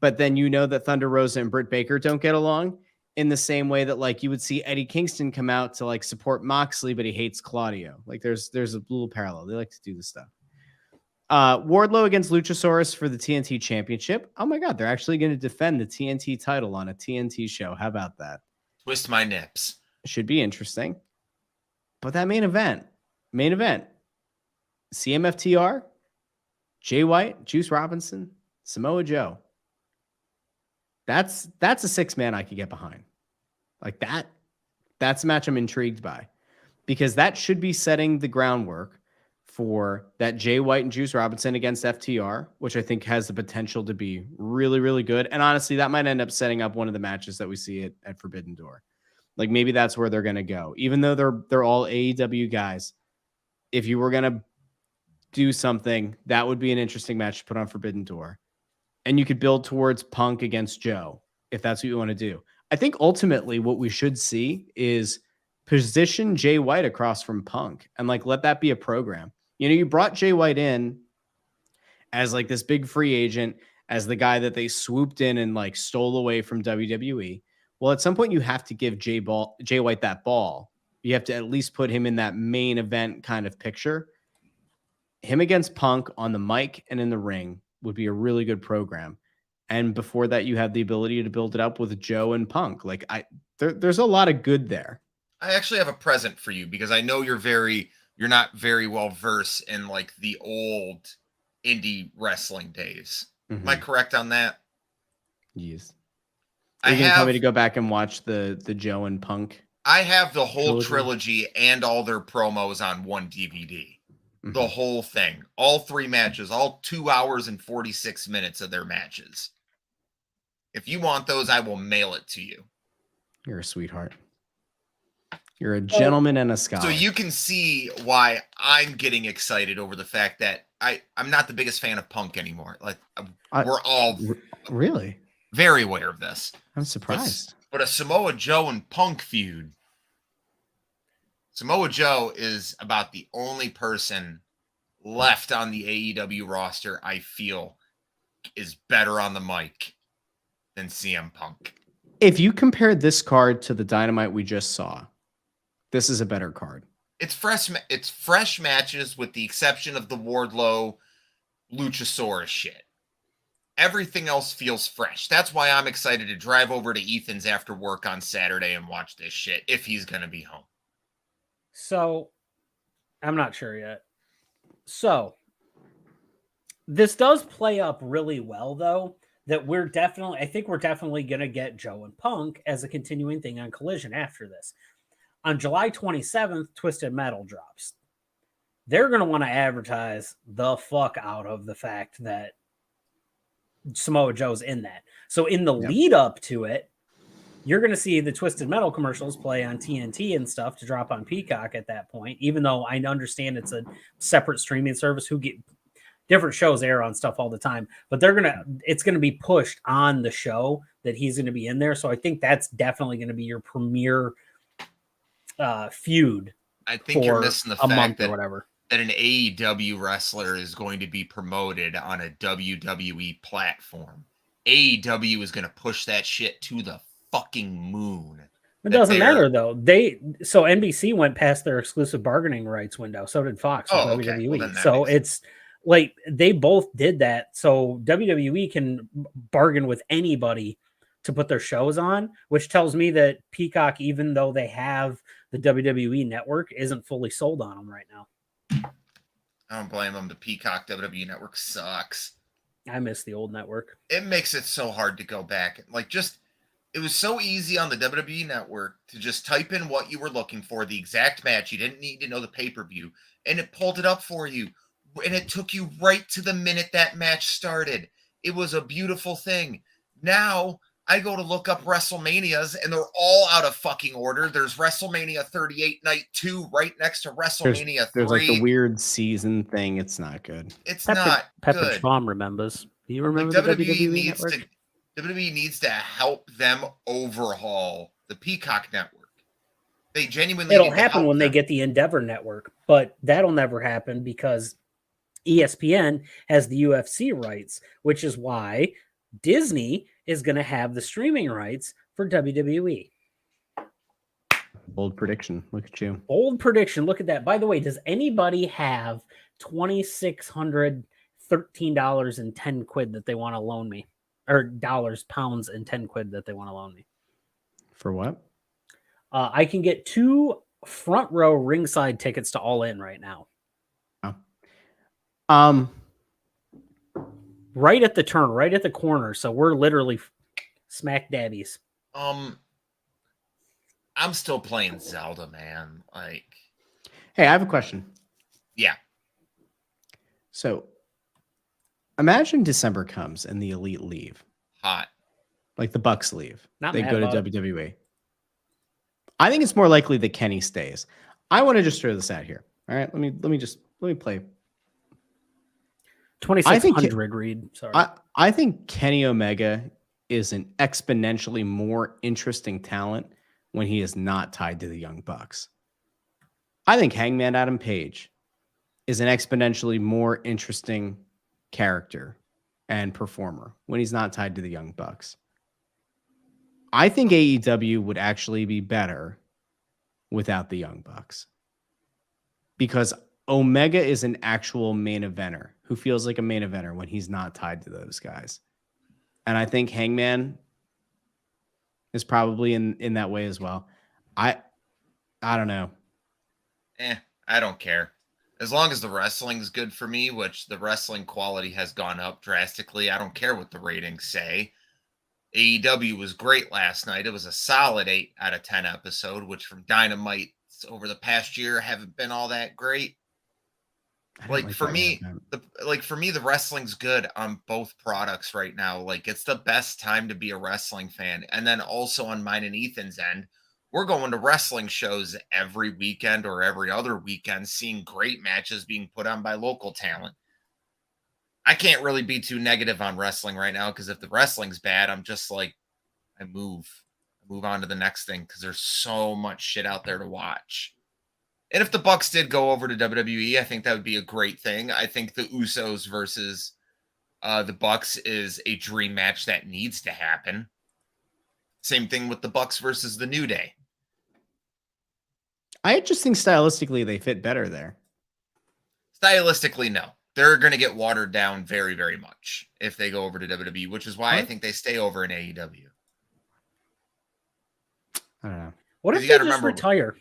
but then that Thunder Rosa and Britt Baker don't get along in the same way that like you would see Eddie Kingston come out to like support Moxley, but he hates Claudio. Like there's a little parallel. They like to do this stuff. Wardlow against Luchasaurus for the TNT Championship. Oh my God, they're actually going to defend the TNT title on a TNT show. How about that? Twist my nips. Should be interesting. But that main event, CMFTR, Jay White, Juice Robinson, Samoa Joe. That's a 6-man I could get behind. Like that's a match I'm intrigued by, because that should be setting the groundwork for that Jay White and Juice Robinson against FTR, which I think has the potential to be really, really good. And honestly, that might end up setting up one of the matches that we see at Forbidden Door. Like maybe that's where they're going to go. Even though they're all AEW guys, if you were going to do something, that would be an interesting match to put on Forbidden Door. And you could build towards Punk against Joe, if that's what you want to do. I think ultimately what we should see is position Jay White across from Punk and like let that be a program. You brought Jay White in as like this big free agent, as the guy that they swooped in and like stole away from WWE. Well, at some point you have to give Jay White that ball. You have to at least put him in that main event kind of picture. Him against Punk on the mic and in the ring would be a really good program. And before that, you have the ability to build it up with Joe and Punk. Like there's a lot of good there. I actually have a present for you because I know you're not very well versed in like the old indie wrestling days. Mm-hmm. Am I correct on that? Yes. Are you going to tell me to go back and watch the Joe and Punk? I have the whole trilogy and all their promos on one DVD. The whole thing. All 3 matches. All 2 hours and 46 minutes of their matches. If you want those, I will mail it to you. You're a sweetheart. You're a gentleman and a scholar. So you can see why I'm getting excited over the fact that I'm not the biggest fan of Punk anymore. Like we're all really very aware of this. I'm surprised. But a Samoa Joe and Punk feud. Samoa Joe is about the only person left on the AEW roster I feel is better on the mic than CM Punk. If you compare this card to the Dynamite we just saw, this is a better card. It's fresh matches with the exception of the Wardlow Luchasaurus shit. Everything else feels fresh. That's why I'm excited to drive over to Ethan's after work on Saturday and watch this shit if he's going to be home. So, I'm not sure yet. So, this does play up really well, though, that I think we're definitely going to get Joe and Punk as a continuing thing on Collision after this. On July 27th, Twisted Metal drops. They're going to want to advertise the fuck out of the fact that Samoa Joe's in that. So in the lead up to it, you're going to see the Twisted Metal commercials play on TNT and stuff to drop on Peacock at that point, even though I understand it's a separate streaming service who get different shows air on stuff all the time, but it's going to be pushed on the show that he's going to be in there. So I think that's definitely going to be your premier feud. I think you're missing the fact that, whatever. That an AEW wrestler is going to be promoted on a WWE platform. AEW is going to push that shit to the fucking moon. It doesn't matter though. So NBC went past their exclusive bargaining rights window. So did Fox with WWE. Well, so it's like they both did that. So WWE can bargain with anybody to put their shows on, which tells me that Peacock, even though they have the WWE network, isn't fully sold on them right now. I don't blame them. The Peacock WWE network sucks. I miss the old network. It makes it so hard to go back. It was so easy on the WWE network to just type in what you were looking for, the exact match. You didn't need to know the pay-per-view, and it pulled it up for you. And it took you right to the minute that match started. It was a beautiful thing. Now I go to look up WrestleManias and they're all out of fucking order. There's WrestleMania 38 Night 2 right next to WrestleMania 3. There's like the weird season thing. It's not good. It's not Pepper good. Schwam remembers. Do you remember the WWE network? WWE needs to help them overhaul the Peacock network. They genuinely It'll happen when they get the Endeavor network, but that'll never happen because ESPN has the UFC rights, which is why Disney is going to have the streaming rights for WWE. Bold prediction. Look at you. Bold prediction. Look at that. By the way, does anybody have $2,613.10 that they want to loan me? Or pounds, and 10 quid that they want to loan me? For what? I can get 2 front row ringside tickets to All In right now. Right at the turn, right at the corner. So we're literally smack dabbies. I'm still playing Zelda, man. Hey, I have a question. Yeah. So imagine December comes and the Elite leave. Hot. Like the Bucks leave. They go to WWE. I think it's more likely that Kenny stays. I want to just throw this out here. All right. Let me play. 2,600 Reed. Sorry. I think Kenny Omega is an exponentially more interesting talent when he is not tied to the Young Bucks. I think Hangman Adam Page is an exponentially more interesting character and performer when he's not tied to the Young Bucks. I think AEW would actually be better without the Young Bucks because Omega is an actual main eventer who feels like a main eventer when he's not tied to those guys. And I think Hangman is probably in that way as well. I don't know. I don't care. As long as the wrestling's good for me, which the wrestling quality has gone up drastically, I don't care what the ratings say. AEW was great last night. It was a solid 8 out of 10 episode, which from Dynamite over the past year haven't been all that great. I didn't Like like for that main me, event. the wrestling's good on both products right now. Like it's the best time to be a wrestling fan. And then also on mine and Ethan's end, we're going to wrestling shows every weekend or every other weekend, seeing great matches being put on by local talent. I can't really be too negative on wrestling right now because if the wrestling's bad, I'm just like, I move on to the next thing because there's so much shit out there to watch. And if the Bucks did go over to WWE, I think that would be a great thing. I think the Usos versus the Bucks is a dream match that needs to happen. Same thing with the Bucks versus the New Day. I just think stylistically they fit better there. Stylistically, no. They're going to get watered down very, very much if they go over to WWE, which is why I think they stay over in AEW. I don't know. What if You they gotta just remember- retire?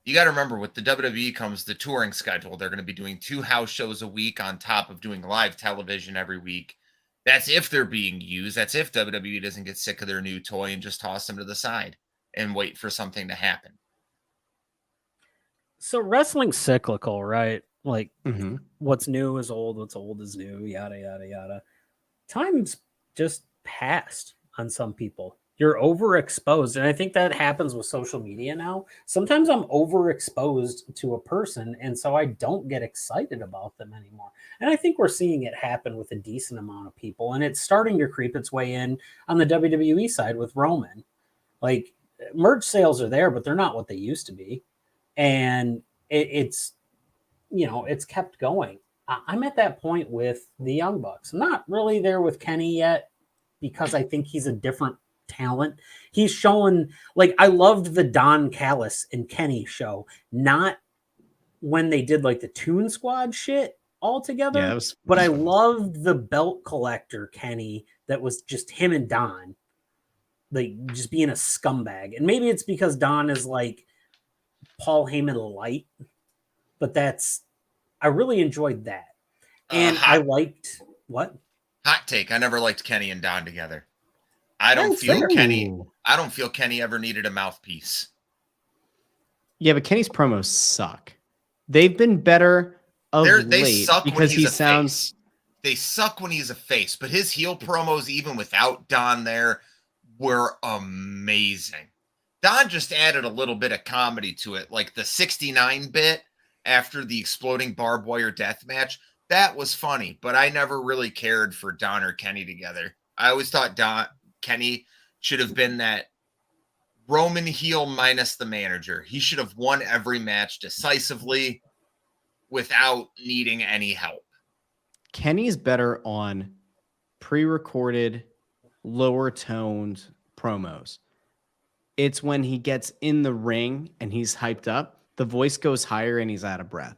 You got to remember, with the WWE comes the touring schedule. They're going to be doing 2 house shows a week on top of doing live television every week. That's if they're being used. That's if WWE doesn't get sick of their new toy and just toss them to the side and wait for something to happen. So wrestling's cyclical, right? Like Mm-hmm. what's new is old, what's old is new, yada yada yada. Time's just passed on some people. You're overexposed, and I think that happens with social media now. Sometimes I'm overexposed to a person, and so I don't get excited about them anymore. And I think we're seeing it happen with a decent amount of people, and it's starting to creep its way in on the WWE side with Roman. Like merch sales are there, but they're not what they used to be, and it's it's kept going. I'm at that point with the Young Bucks. I'm not really there with Kenny yet because I think he's a different talent. He's showing, like, I loved the Don Callis and Kenny show, not when they did like the Toon Squad shit all together. Yeah, but I loved the belt collector Kenny that was just him and Don, like just being a scumbag. And maybe it's because Don is like Paul Heyman light, but I really enjoyed that. And I liked what? Hot take. I never liked Kenny and Don together. I don't That's feel fair. Kenny ever needed a mouthpiece. Yeah, but Kenny's promos suck. They've been better of They late suck because when he he's a sounds. face. They suck when he's a face, but his heel promos, even without Don there, were amazing. Don just added a little bit of comedy to it, like the 69 bit after the exploding barbed wire death match. That was funny, but I never really cared for Don or Kenny together. I always thought Kenny should have been that Roman heel minus the manager. He should have won every match decisively without needing any help. Kenny's better on pre-recorded, lower toned promos. It's when he gets in the ring and he's hyped up, the voice goes higher and he's out of breath.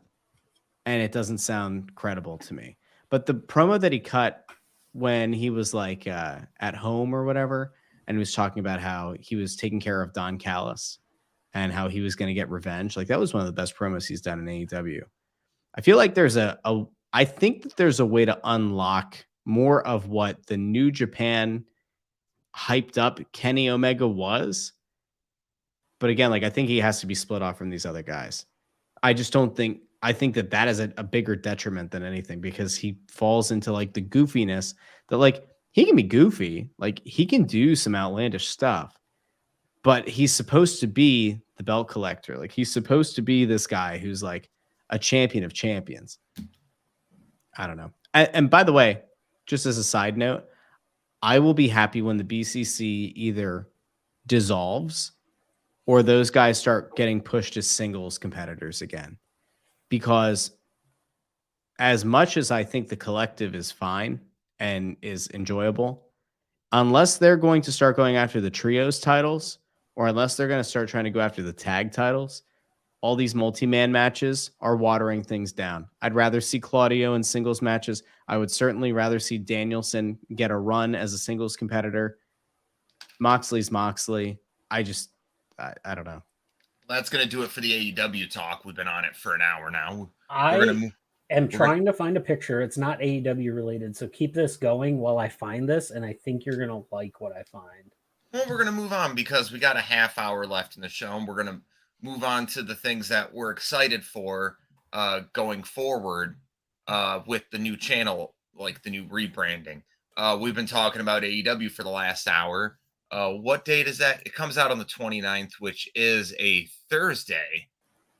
And it doesn't sound credible to me. But the promo that he cut when he was like at home or whatever, and he was talking about how he was taking care of Don Callis and how he was going to get revenge, like that was one of the best promos he's done in AEW. I feel like there's I think that there's a way to unlock more of what the New Japan hyped up Kenny Omega was. But again, like I think he has to be split off from these other guys. I think that is a bigger detriment than anything because he falls into like the goofiness that like he can be goofy, like he can do some outlandish stuff, but he's supposed to be the belt collector. Like he's supposed to be this guy who's like a champion of champions. I don't know. And by the way, just as a side note, I will be happy when the BCC either dissolves or those guys start getting pushed as singles competitors again. Because as much as I think the collective is fine and is enjoyable, unless they're going to start going after the trios titles, or unless they're going to start trying to go after the tag titles, all these multi-man matches are watering things down. I'd rather see Claudio in singles matches. I would certainly rather see Danielson get a run as a singles competitor. Moxley's Moxley. I don't know. That's going to do it for the AEW talk. We've been on it for an hour now. I am trying to find a picture. It's not AEW related, so keep this going while I find this, and I think you're going to like what I find. Well, we're going to move on because we got a half hour left in the show, and we're going to move on to the things that we're excited for going forward. with the new channel, like the new rebranding. We've been talking about AEW for the last hour. What date is that? It comes out on the 29th, which is a Thursday.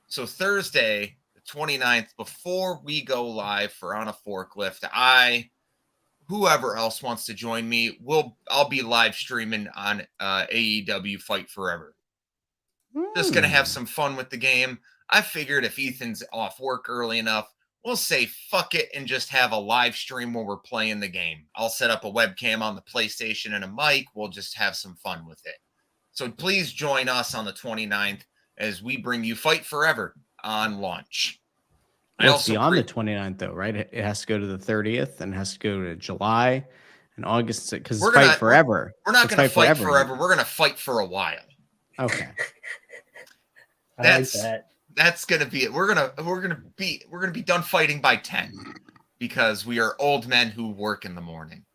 So Thursday, the 29th, before we go live for On a Forklift, whoever else wants to join me, I'll be live streaming on AEW Fight Forever. Just going to have some fun with the game. I figured if Ethan's off work early enough, we'll say fuck it and just have a live stream where we're playing the game. I'll set up a webcam on the PlayStation and a mic. We'll just have some fun with it. So please join us on the 29th as we bring you Fight Forever on launch. Well, it's beyond the 29th, though, right? It has to go to the 30th and has to go to July and August because it's Fight Forever. We're not going to fight forever. We're going to fight for a while. Okay. That's going to be it. We're going to be done fighting by 10 because we are old men who work in the morning.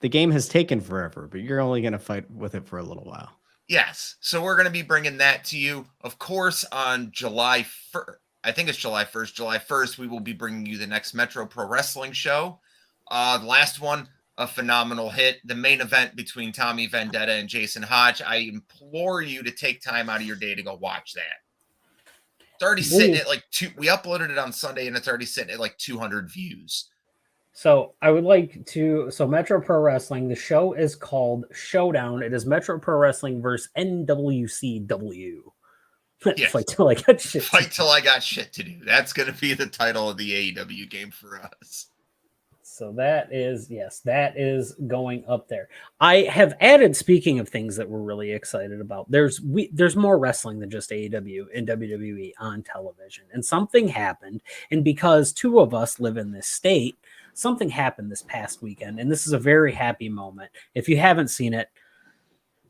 The game has taken forever, but you're only going to fight with it for a little while. Yes. So we're going to be bringing that to you. Of course, on July 1st, I think it's July 1st. July 1st, we will be bringing you the next Metro Pro Wrestling show. The last one, a phenomenal hit. The main event between Tommy Vendetta and Jason Hodge. I implore you to take time out of your day to go watch that. It's already sitting at like we uploaded it on Sunday and it's already sitting at like 200 views. So I would like to, Metro Pro Wrestling, the show is called Showdown. It is Metro Pro Wrestling versus NWCW. Yes. Fight till I got shit. Fight till I got shit to do. That's going to be the title of the AEW game for us. So that is going up there. I have added, speaking of things that we're really excited about, there's more wrestling than just AEW and WWE on television. And something happened. And because two of us live in this state, something happened this past weekend. And this is a very happy moment. If you haven't seen it,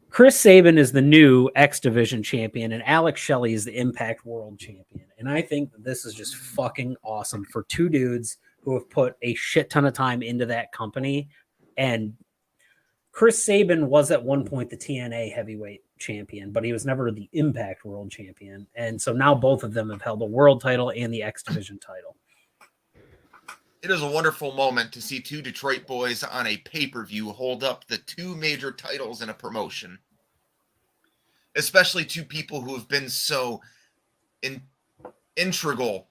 Chris Sabin is the new X Division champion, and Alex Shelley is the Impact World champion. And I think that this is just fucking awesome for two dudes who have put a shit ton of time into that company. And Chris Sabin was at one point the TNA heavyweight champion, but he was never the Impact World champion. And so now both of them have held the world title and the X Division title. It is a wonderful moment to see two Detroit boys on a pay-per-view hold up the two major titles in a promotion. Especially two people who have been so integral.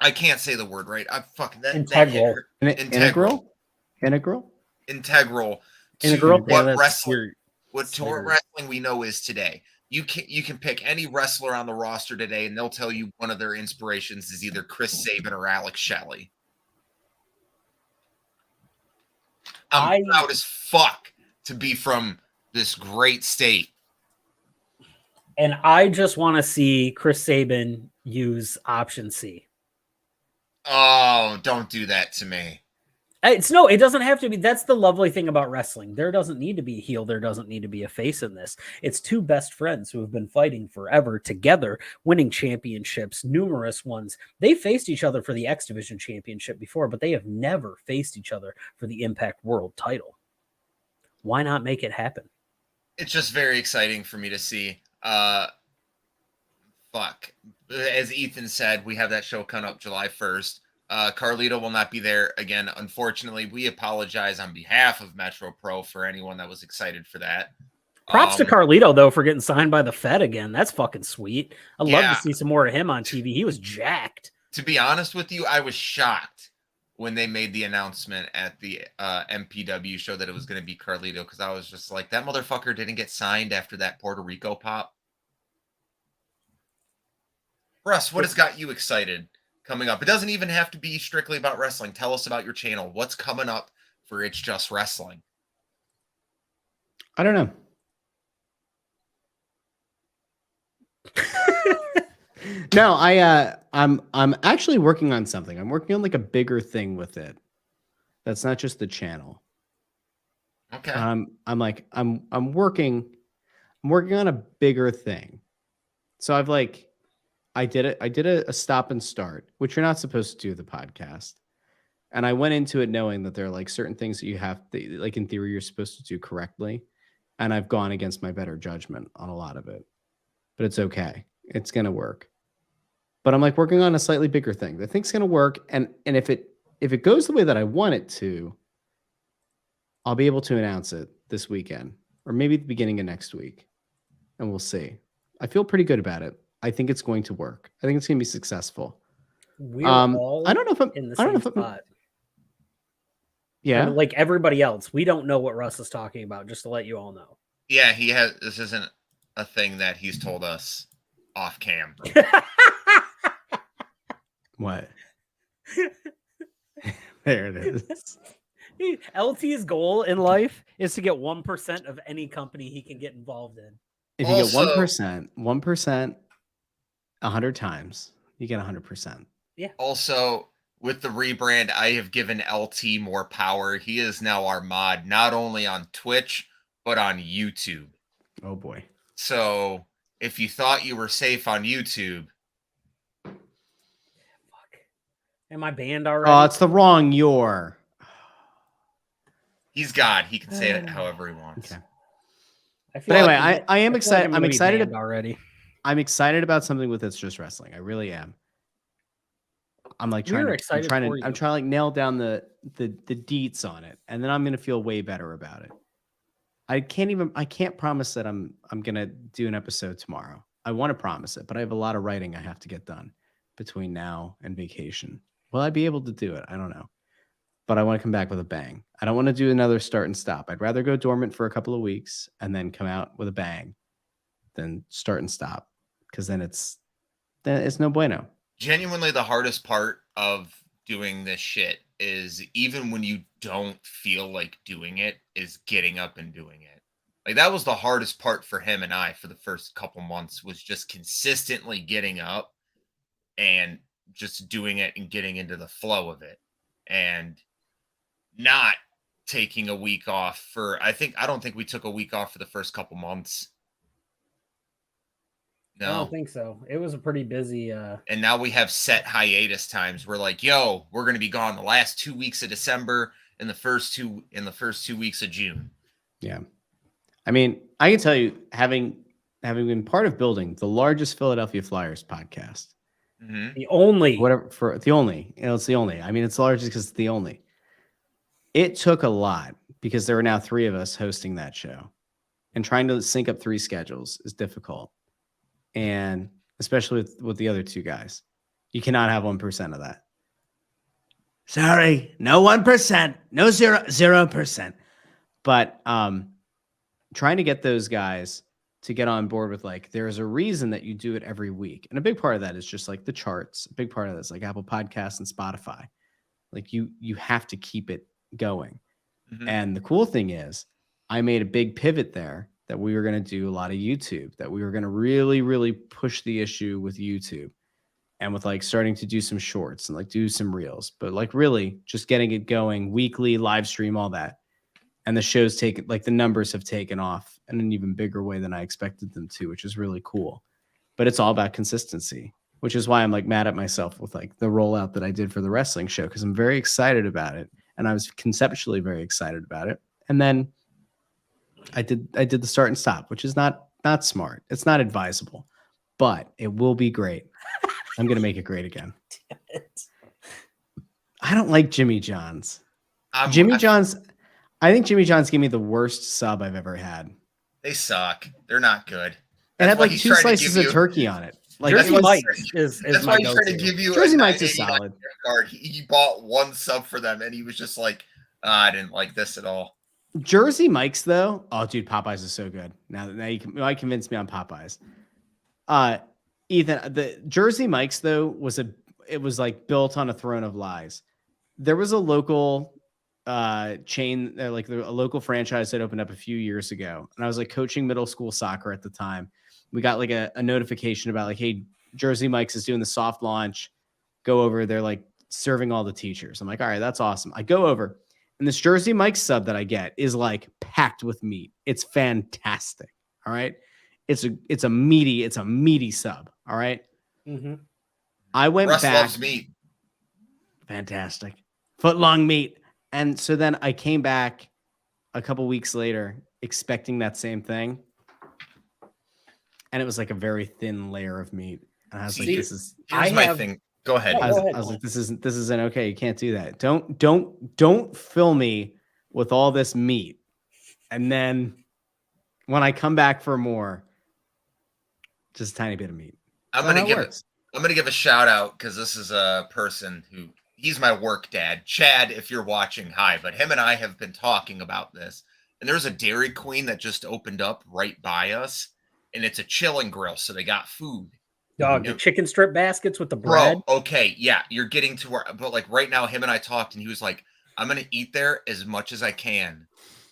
I can't say the word right. I'm fucking that. Integral. Integral. Integral. Integral. Integral. What wrestling we know is today. You can pick any wrestler on the roster today, and they'll tell you one of their inspirations is either Chris Sabin or Alex Shelley. I'm proud as fuck to be from this great state. And I just want to see Chris Sabin use option C. Oh, don't do that to me. It doesn't have to be. That's the lovely thing about wrestling. There doesn't need to be a heel. There doesn't need to be a face in this. It's two best friends who have been fighting forever together, winning championships, numerous ones. They faced each other for the X Division championship before, but they have never faced each other for the Impact World title. Why not make it happen? It's just very exciting for me to see. Fuck. As Ethan said, we have that show coming up July 1st. Carlito will not be there again. Unfortunately, we apologize on behalf of Metro Pro for anyone that was excited for that. Props to Carlito, though, for getting signed by the Fed again. That's fucking sweet. I'd love to see some more of him on TV. He was jacked. To be honest with you, I was shocked when they made the announcement at the MPW show that it was going to be Carlito, because I was just like, that motherfucker didn't get signed after that Puerto Rico pop. Russ, what has got you excited coming up? It doesn't even have to be strictly about wrestling. Tell us about your channel. What's coming up for It's Just Wrestling? I don't know. No, I'm actually working on something. I'm working on like a bigger thing with it. That's not just the channel. Okay. I'm working on a bigger thing. So I did a stop and start, which you're not supposed to do with the podcast. And I went into it knowing that there are like certain things that you have to, like in theory, you're supposed to do correctly. And I've gone against my better judgment on a lot of it, but it's okay. It's going to work. But I'm like working on a slightly bigger thing. The thing's going to work. And if it if it goes the way that I want it to, I'll be able to announce it this weekend or maybe the beginning of next week, and we'll see. I feel pretty good about it. I think it's going to work. I think it's going to be successful. We're all I don't know if I'm in the I don't same know if I'm, spot. yeah. And like everybody else, we don't know what Russ is talking about, just to let you all know. Yeah, he has. This isn't a thing that he's told us off cam. What? There it is. LT's goal in life is to get 1% of any company he can get involved in. If you Also- get 1%, 100 times, you get 100%. Also, with the rebrand, I have given LT more power. He is now our mod, not only on Twitch, but on YouTube. Oh boy. So if you thought you were safe on YouTube, Fuck. Am I banned already? Oh, it's the wrong your. he's God. He can say it however he wants. Okay. I feel But anyway, like I am feel excited. like I'm gonna be excited. banned already. I'm excited about something with It's Just Wrestling. I really am. I'm like We're trying excited to, for you. I'm trying to like nail down the deets on it, and then I'm gonna feel way better about it. I can't promise that I'm gonna do an episode tomorrow. I want to promise it, but I have a lot of writing I have to get done between now and vacation. Will I be able to do it? I don't know. But I want to come back with a bang. I don't want to do another start and stop. I'd rather go dormant for a couple of weeks and then come out with a bang than start and stop, because then it's no bueno. Genuinely, the hardest part of doing this shit is even when you don't feel like doing it, is getting up and doing it. Like that was the hardest part for him and I for the first couple months, was just consistently getting up and just doing it and getting into the flow of it, and not taking a week off for, I don't think we took a week off for the first couple months. I No. don't think so. It was a pretty busy. And now we have set hiatus times. We're like, yo, we're going to be gone the last 2 weeks of December and the first 2 weeks of June. Yeah. I mean, I can tell you, having been part of building the largest Philadelphia Flyers podcast, Mm-hmm. The only. whatever, for the only, it's the only. I mean, it's the largest because it's the only. It took a lot because there are now 3 of us hosting that show, and trying to sync up 3 schedules is difficult. And especially with the other 2 guys, you cannot have 1% of that. Sorry, no 1%, no 0%. But trying to get those guys to get on board with, like, there's a reason that you do it every week, and a big part of that is just like the charts. A big part of that is like Apple Podcasts and Spotify. Like you have to keep it going. Mm-hmm. And the cool thing is, I made a big pivot there that we were going to do a lot of YouTube, that we were going to really, really push the issue with YouTube, and with like starting to do some shorts and like do some reels, but like really just getting it going weekly, live stream, all that. And the show's taken, like the numbers have taken off in an even bigger way than I expected them to, which is really cool. But it's all about consistency, which is why I'm like mad at myself with like the rollout that I did for the wrestling show, because I'm very excited about it. And I was conceptually very excited about it. And then I did the start and stop, which is not smart. It's not advisable, but it will be great. I'm going to make it great again. I don't like Jimmy John's. I think Jimmy John's gave me the worst sub I've ever had. They suck. They're not good. It had why like he's 2 trying to slices give of you- turkey on it. Like Jersey it was- Mike's is That's my why he's trying to go-to. give you Jersey a Mike's is $9.89 solid. gift card. He bought 1 sub for them, and he was just like, I didn't like this at all. Jersey Mike's though. Oh, dude, Popeyes is so good. Now you convinced me on Popeyes. Ethan, the Jersey Mike's though was like built on a throne of lies. There was a local chain, like a local franchise that opened up a few years ago, and I was like coaching middle school soccer at the time. We got like a notification about like, hey, Jersey Mike's is doing the soft launch. Go over. They're like serving all the teachers. I'm like, all right, that's awesome. I go over, and this Jersey Mike's sub that I get is like packed with meat. It's fantastic. All right. It's a meaty sub. All right. Mm-hmm. I went Russ back. loves meat. Fantastic. Foot long meat. And so then I came back a couple weeks later expecting that same thing. And it was like a very thin layer of meat. And I was like, See, this is. Here's my thing. Go ahead. Yeah, I Ethan. was, go ahead, I was Clint. like, this isn't okay. You can't do that. Don't fill me with all this meat. And then when I come back for more, just a tiny bit of meat. I'm That's gonna how it give works. I'm gonna give a shout out because this is a person who he's my work dad. Chad, if you're watching, hi. But him and I have been talking about this. And there's a Dairy Queen that just opened up right by us, and it's a chilling grill, so they got food. Dog, the Yep. chicken strip baskets with the bread. Bro, okay, yeah, you're getting to where, but like right now, him and I talked, and he was like, "I'm gonna eat there as much as I can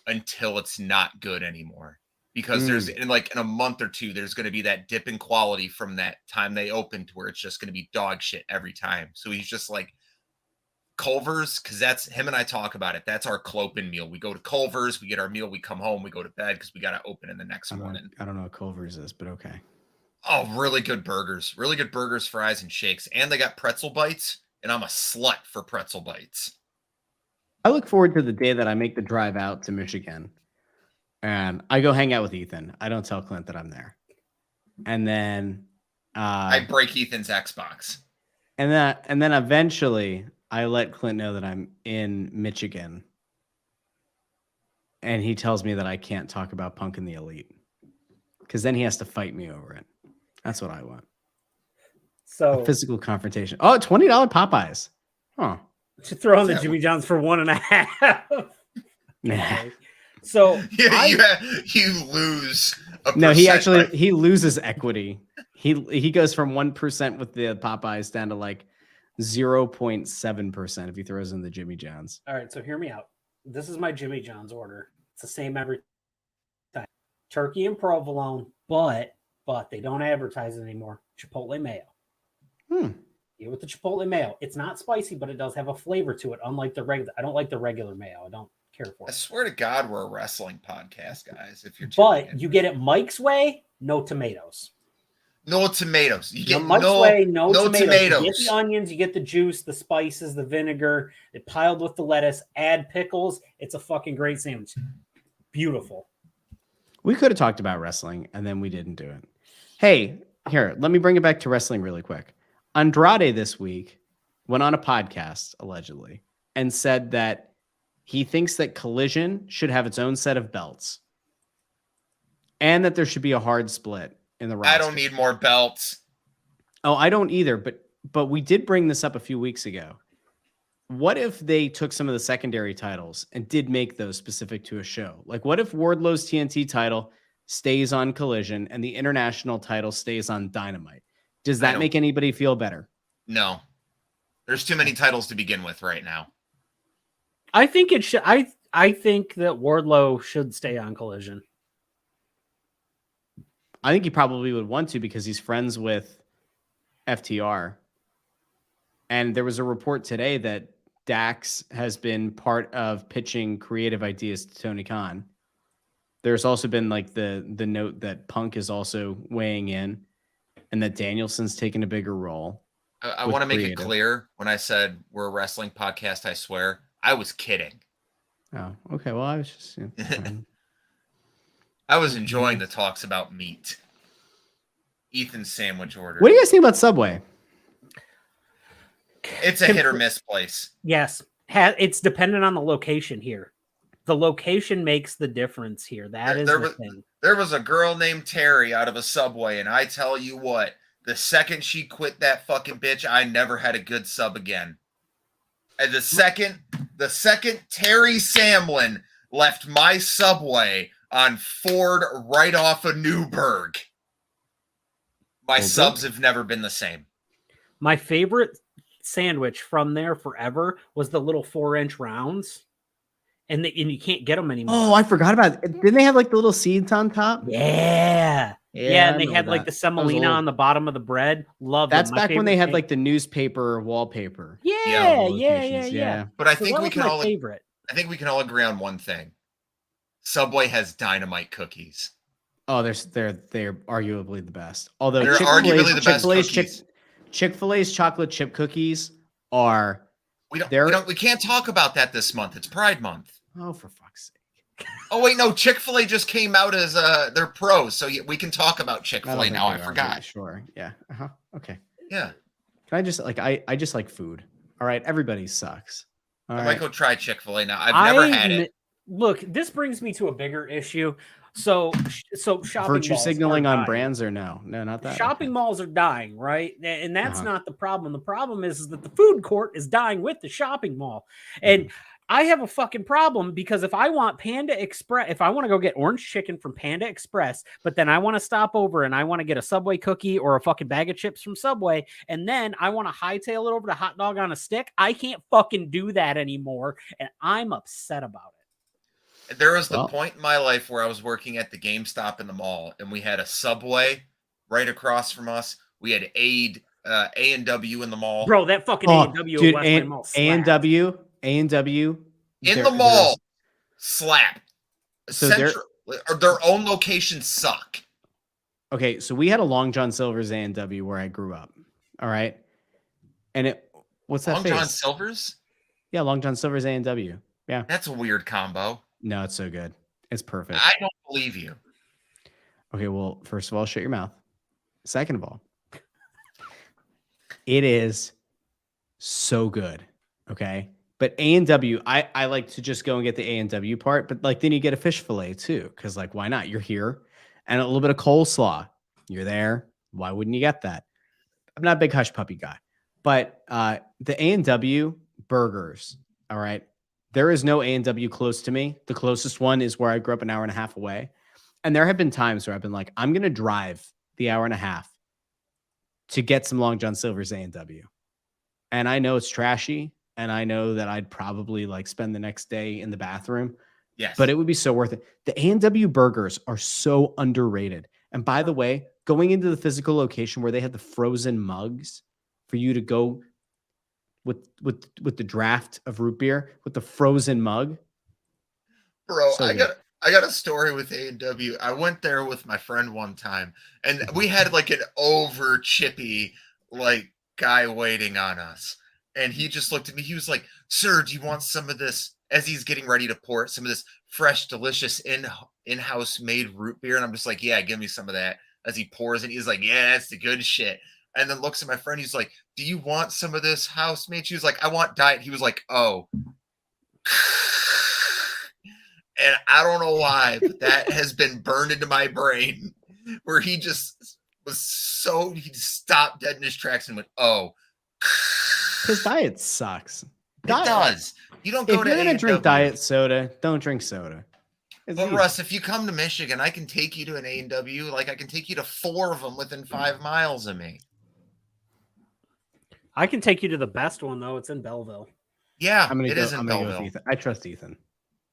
until it's not good anymore." Because there's in a month or two, there's gonna be that dip in quality from that time they opened to where it's just gonna be dog shit every time. So he's just like Culver's, because that's him and I talk about it. That's our Clopen meal. We go to Culver's, we get our meal, we come home, we go to bed because we gotta open in the next morning. I don't know what Culver's is, but okay. Oh, really good burgers, fries, and shakes. And they got pretzel bites, and I'm a slut for pretzel bites. I look forward to the day that I make the drive out to Michigan and I go hang out with Ethan. I don't tell Clint that I'm there. And then I break Ethan's Xbox. and then eventually I let Clint know that I'm in Michigan. And he tells me that I can't talk about Punk and the Elite. Because then he has to fight me over it. That's what I want. So A physical confrontation. Oh, $20 Popeyes. Huh. to throw on the Jimmy John's for 1.5. Nah. Okay. So You lose. No, he loses equity. He goes from 1% with the Popeyes down to like 0.7% if he throws in the Jimmy John's. all right, so hear me out. This is my Jimmy John's order. It's the same every time. Turkey and provolone, but they don't advertise it anymore. Chipotle mayo. Get with the Chipotle mayo. It's not spicy, but it does have a flavor to it. Unlike the regular, I don't like the regular mayo. I don't care for I it. swear to God, we're a wrestling podcast, guys. If you're But you get it Mike's way, no tomatoes. no tomatoes. You get Mike's way, no tomatoes. tomatoes. You get the onions, you get the juice, the spices, the vinegar. It piled with the lettuce. Add pickles. It's a fucking great sandwich. Beautiful. We could have talked about wrestling and then we didn't do it. Hey, here, let me bring it back to wrestling really quick. Andrade this week went on a podcast, allegedly, and said that he thinks that Collision should have its own set of belts and that there should be a hard split in the roster. I don't need more belts. Oh, I don't either, but we did bring this up a few weeks ago. What if they took some of the secondary titles and did make those specific to a show? Like, what if Wardlow's TNT title stays on Collision and the international title stays on Dynamite? Does that make anybody feel better? No. There's too many titles to begin with right now. I think it should. I think that Wardlow should stay on Collision. I think he probably would want to because he's friends with FTR. And there was a report today that Dax has been part of pitching creative ideas to Tony Khan. There's also been like the note that Punk is also weighing in and that Danielson's taking a bigger role. I want to make it clear when I said we're a wrestling podcast, I swear, I was kidding. Oh, okay. Well, I was just... I was enjoying the talks about meat. Ethan's sandwich order. What do you guys think about Subway? It's a hit or miss place. Yes. It's dependent on the location here. The location makes the difference here. That is the thing. There was a girl named Terry out of a Subway, and I tell you what, the second she quit that fucking bitch, I never had a good sub again. And the second Terry Samlin left my Subway on Ford right off of Newburgh, my subs have never been the same. My favorite sandwich from there forever was the little 4-inch rounds. And you can't get them anymore. Oh, I forgot about it. Didn't they have like the little seeds on top? Yeah. And they had like the semolina on the bottom of the bread. Love That's back when they had like the newspaper wallpaper. Yeah. But I think we can all favorite. I think we can all agree on one thing. Subway has dynamite cookies. Oh, they're arguably the best. Although they're arguably the best cookies. Chick-fil-A's chocolate chip cookies are we can't talk about that this month. It's Pride Month. Oh, for fuck's sake. Oh, wait, no. Chick-fil-A just came out as they're pros, so we can talk about Chick-fil-A now. I forgot. Sure. Yeah. Okay. Yeah. Can I just like I just like food. All right, everybody sucks. All I right. might go try Chick-fil-A now. I've never had it. Look, this brings me to a bigger issue. So shopping Virtue malls signaling are on dying. brands or no? No, not that. Shopping Okay. malls are dying, right? And that's Uh-huh. not the problem. The problem is that the food court is dying with the shopping mall. And I have a fucking problem because if I want Panda Express, if I want to go get orange chicken from Panda Express, but then I want to stop over and I want to get a Subway cookie or a fucking bag of chips from Subway, and then I want to hightail it over to hot dog on a stick, I can't fucking do that anymore. And I'm upset about it. There was the point in my life where I was working at the GameStop in the mall, and we had a Subway right across from us. We had A&W in the mall. Bro, that fucking A&W dude, Westland Mall slapped. A&W in the mall slap. So their own locations suck. Okay, so we had a Long John Silver's A&W where I grew up. All right, and what's that? Long face? John Silver's? Yeah, Long John Silver's A&W. Yeah, that's a weird combo. No, it's so good. It's perfect. I don't believe you. Okay, well, first of all, shut your mouth. Second of all, it is so good. Okay. But A&W, I like to just go and get the A&W part, but like then you get a fish fillet too. Cause like, why not? You're here. And a little bit of coleslaw. You're there. Why wouldn't you get that? I'm not a big hush puppy guy, but the A&W burgers. All right. There is no A&W close to me. The closest one is where I grew up an hour and a half away. And there have been times where I've been like, I'm going to drive the hour and a half to get some Long John Silver's A&W. And I know it's trashy. And I know that I'd probably like spend the next day in the bathroom. Yes. But it would be so worth it. The A&W burgers are so underrated. And by the way, going into the physical location where they had the frozen mugs for you to go with the draft of root beer with the frozen mug. Bro, So I got a story with A&W. I went there with my friend one time, and we had like an over chippy like guy waiting on us. And he just looked at me. He was like, "Sir, do you want some of this?" As he's getting ready to pour some of this fresh, delicious in-house made root beer. And I'm just like, "Yeah, give me some of that." As he pours it, he's like, "Yeah, that's the good shit." And then looks at my friend. He's like, "Do you want some of this house made?" She was like, "I want diet." He was like, "Oh." And I don't know why, but that has been burned into my brain where he just was so, he just stopped dead in his tracks and went, "Oh." Because diet sucks. It does. You don't go if to you're going to A&W. drink diet soda, don't drink soda. It's But easy. Russ, if you come to Michigan, I can take you to an A&W. Like I can take you to 4 of them within 5 miles of me. I can take you to the best one though. It's in Belleville. Yeah, I'm it is in gonna go with Belleville. Ethan. I trust Ethan.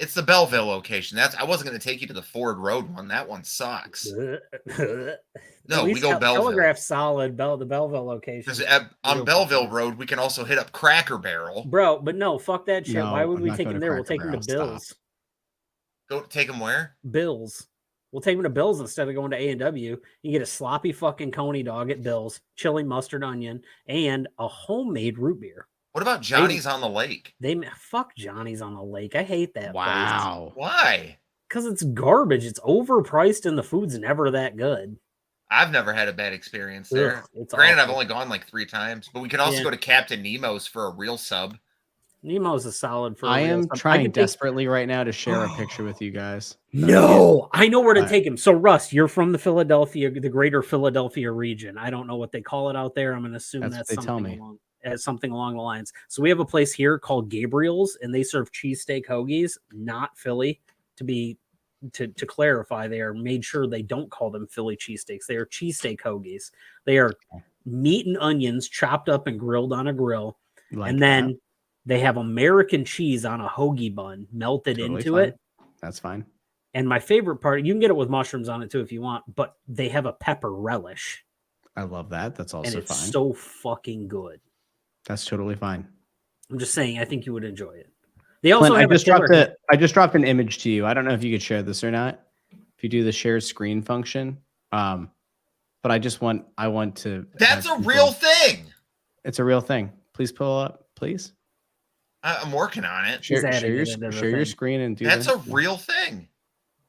It's the Belleville location. I wasn't going to take you to the Ford Road one. That one sucks. No, we go Belleville. Telegraph's solid. The Belleville location. Because on Belleville Road, we can also hit up Cracker Barrel. Bro, but no, fuck that shit. No, Why would I'm we not take going him to there? We'll Cracker take him to Barrel. Bill's. Go take them where? Bill's. We'll take him to Bill's instead of going to A&W. You get a sloppy fucking coney dog at Bill's, chili mustard onion, and a homemade root beer. What about Johnny's on the Lake? Fuck Johnny's on the Lake. I hate that place. Wow. Why? Because it's garbage. It's overpriced and the food's never that good. I've never had a bad experience there. Ugh, it's Granted, awful. I've only gone like 3 times, but we could also go to Captain Nemo's for a real sub. Nemo's a solid for. I am sub. trying desperately right now to share a picture with you guys. No, I know where to take him. So, Russ, you're from the greater Philadelphia region. I don't know what they call it out there. I'm going to assume that's what they tell me. something along the lines. So we have a place here called Gabriel's, and they serve cheesesteak hoagies, not Philly. To clarify, they are made sure they don't call them Philly cheesesteaks. They are cheesesteak hoagies. They are meat and onions chopped up and grilled on a grill, and then they have American cheese on a hoagie bun melted into it. That's fine. And my favorite part, you can get it with mushrooms on it too if you want, but they have a pepper relish. I love that. That's also and it's fine. so fucking good. That's totally fine. I'm just saying, I think you would enjoy it. They also Clint, have I just dropped an image to you. I don't know if you could share this or not. If you do the share screen function, but I want to. That's a real thing. It's a real thing. Please pull up, please. I'm working on it. Share your screen and do That's a real thing.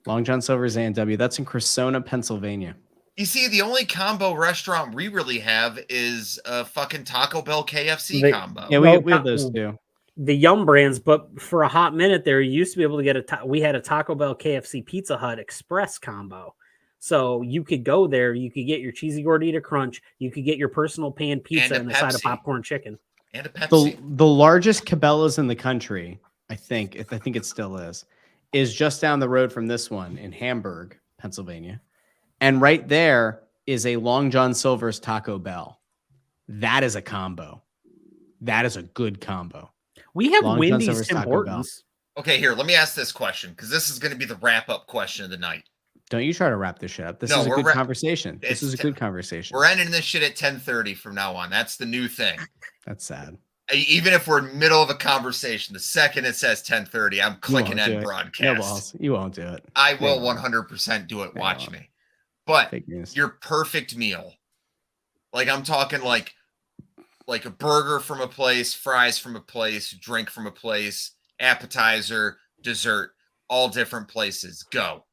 Long John Silver's A&W. That's in Cressona, Pennsylvania. You see, the only combo restaurant we really have is a fucking Taco Bell KFC The- combo. Yeah, Well, we have those too. The Yum brands, but for a hot minute there, you used to be able to get we had a Taco Bell KFC Pizza Hut Express combo. So you could go there, you could get your cheesy gordita crunch, you could get your personal pan pizza a and a side of Pepsi. popcorn chicken. And a Pepsi. The largest Cabela's in the country, I think it still is just down the road from this one in Hamburg, Pennsylvania. And right there is a Long John Silver's Taco Bell. That is a combo. That is a good combo. We have Long John Wendy's, Silver's Tim Taco Hortons. Okay, here, let me ask this question, because this is going to be the wrap-up question of the night. Don't you try to wrap this shit up. This No, is a we're good ra- conversation. This It's is a te- good conversation. We're ending this shit at 10:30 from now on. That's the new thing. That's sad. Even if we're in the middle of a conversation, the second it says 10:30, I'm clicking won't do end it. broadcast. No balls. You won't do it. I will Fake news. 100% do it. Yeah, Watch well. me. But Fake news. your perfect meal, like I'm talking like a burger from a place, fries from a place, drink from a place, appetizer, dessert, all different places. Go.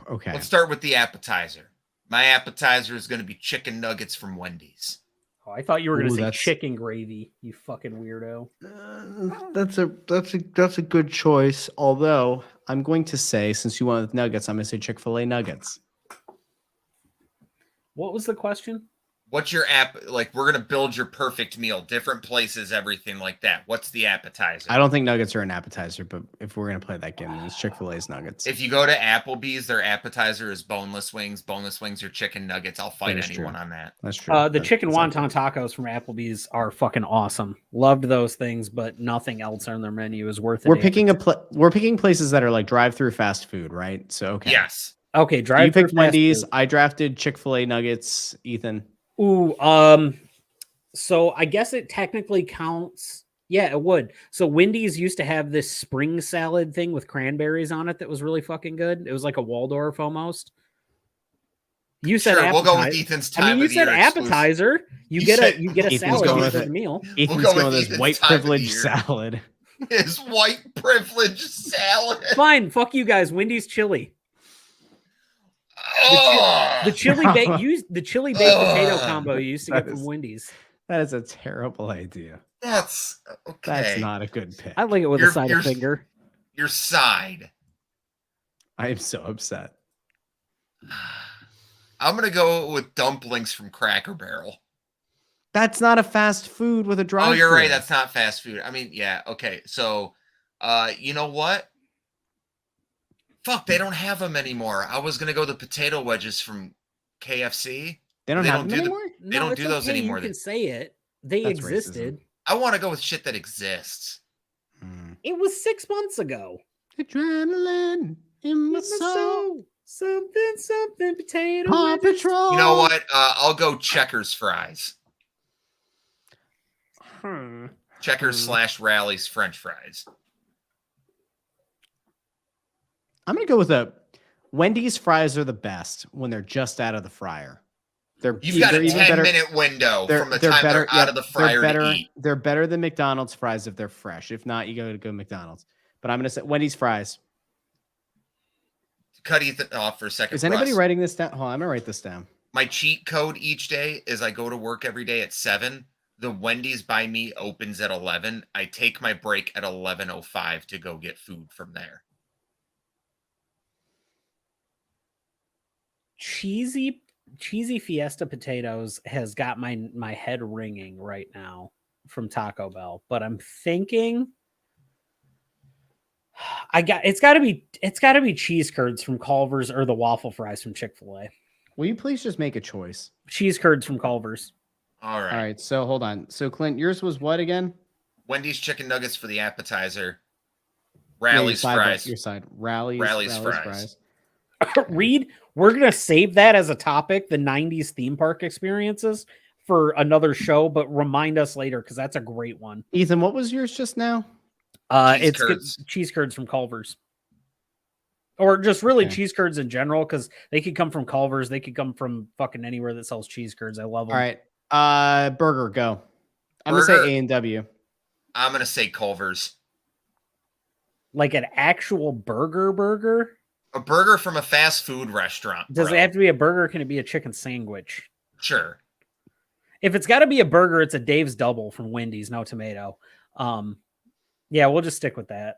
Okay. Let's start with the appetizer. My appetizer is going to be chicken nuggets from Wendy's. Oh, I thought you were going to Ooh, say that's- chicken gravy, you fucking weirdo. That's a good choice. Although I'm going to say, since you went with nuggets, I'm going to say Chick-fil-A nuggets. What was the question? What's your app? Like, we're going to build your perfect meal, different places, everything like that. What's the appetizer? I don't think nuggets are an appetizer, but if we're going to play that game, then it's Chick-fil-A's nuggets. If you go to Applebee's, their appetizer is boneless wings. Boneless wings are chicken nuggets. I'll fight That is anyone true. on that. That's true. The chicken That's wonton tacos from Applebee's are fucking awesome. Loved those things, but nothing else on their menu is worth it. We're picking places that are like drive-through fast food, right? So okay. Yes. Okay, You drive. picked Wendy's. I drafted Chick-fil-A nuggets. Ethan. Ooh, so I guess it technically counts. Yeah, it would. So Wendy's used to have this spring salad thing with cranberries on it that was really fucking good. It was like a Waldorf almost. You said Sure, we'll go with appetizer. Ethan's time I mean, you of the said year exclusive. appetizer. You You get said- a Ethan's salad going before with the meal. Ethan's go going with with this Ethan's white time of the privilege year. salad. His white privilege salad. Fine, fuck you guys. Wendy's chili. Oh, The chili baked potato Ugh. combo you used to That get from is- Wendy's. That is a terrible idea. that's okay. That's not a good pick. I like it with Your- a side your- of finger. Your side. I am so upset. I'm gonna go with dumplings from Cracker Barrel. That's not a fast food with a drive. Oh, you're right. That's not fast food. I mean, yeah. Okay. So, you know what? Fuck, they don't have them anymore. I was gonna go the potato wedges from KFC. They don't they have don't them do the- anymore. They don't it's do those okay, anymore. You can say it. They That's existed. I want to go with shit that exists. It was 6 months ago. Adrenaline in my soul. Something potato. Paw wedges. Patrol. You know what? I'll go Checkers fries. Checkers / Rally's French fries. I'm gonna go with a Wendy's fries are the best when they're just out of the fryer. You've got a they're even 10-minute window from the time they're out of the fryer to eat. They're better than McDonald's fries if they're fresh. If not, you go McDonald's. But I'm gonna say Wendy's fries. Cut Ethan off for a second. Is anybody Russ. writing this down? Hold on, I'm gonna write this down. My cheat code each day is I go to work every day at 7. The Wendy's by me opens at 11. I take my break at 11:05 to go get food from there. Cheesy Fiesta potatoes has got my head ringing right now from Taco Bell, but I'm thinking it's got to be cheese curds from Culver's or the waffle fries from Chick-fil-A. Will you please just make a choice? Cheese curds from Culver's. All right. All right. So hold on. So Clint, yours was what again? Wendy's chicken nuggets for the appetizer. Yeah, your Rally's side, fries. Your side. Rally's fries. Reed, we're going to save that as a topic, the 90s theme park experiences, for another show, but remind us later because that's a great one. Ethan, what was yours just now? Cheese curds. Cheese curds from Culver's. Or just really Okay. cheese curds in general, because they could come from Culver's. They could come from fucking anywhere that sells cheese curds. I love them. All right. Burger, go. I'm gonna Burger. say A&W. I'm gonna say Culver's. Like an actual burger? A burger from a fast food restaurant. Does bro. it have to be a burger? Or can it be a chicken sandwich? Sure. If it's got to be a burger, it's a Dave's Double from Wendy's, no tomato. Yeah, we'll just stick with that.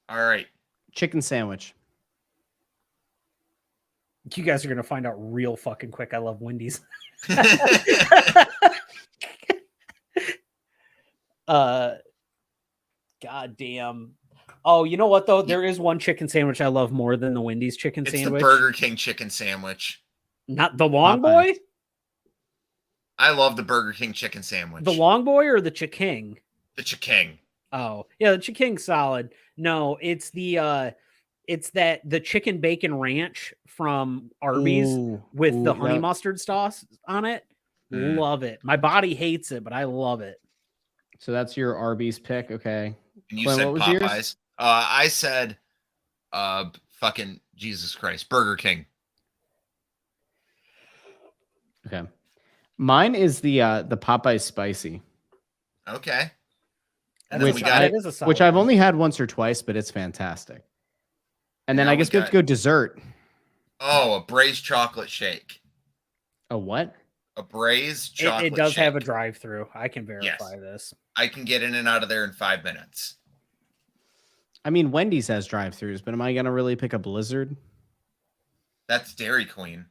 All right. Chicken sandwich. You guys are gonna find out real fucking quick. I love Wendy's. God damn. Oh, you know what though? There is one chicken sandwich I love more than the Wendy's chicken It's sandwich. the Burger King chicken sandwich. Not the long Popeyes. boy? I love the Burger King chicken sandwich. The long boy or the chiking? The Chiking. Oh, yeah, the chiking's solid. No, it's the chicken bacon ranch from Arby's with the honey mustard sauce on it. Mm. Love it. My body hates it, but I love it. So that's your Arby's pick, okay? And you Glenn, said what was Popeyes. yours? I said fucking Jesus Christ. Burger King. Okay. Mine is the Popeyes spicy, Okay. And That then is we a- got that it. is a solid which I've one. only had once or twice, but it's fantastic. And then Now I we guess we have got- to go dessert. Oh, a braised chocolate shake. A what? A braised chocolate It does shake. have a drive-through. I can verify this. I can get in and out of there in 5 minutes. I mean, Wendy's has drive-throughs, but am I gonna really pick a Blizzard? That's Dairy Queen.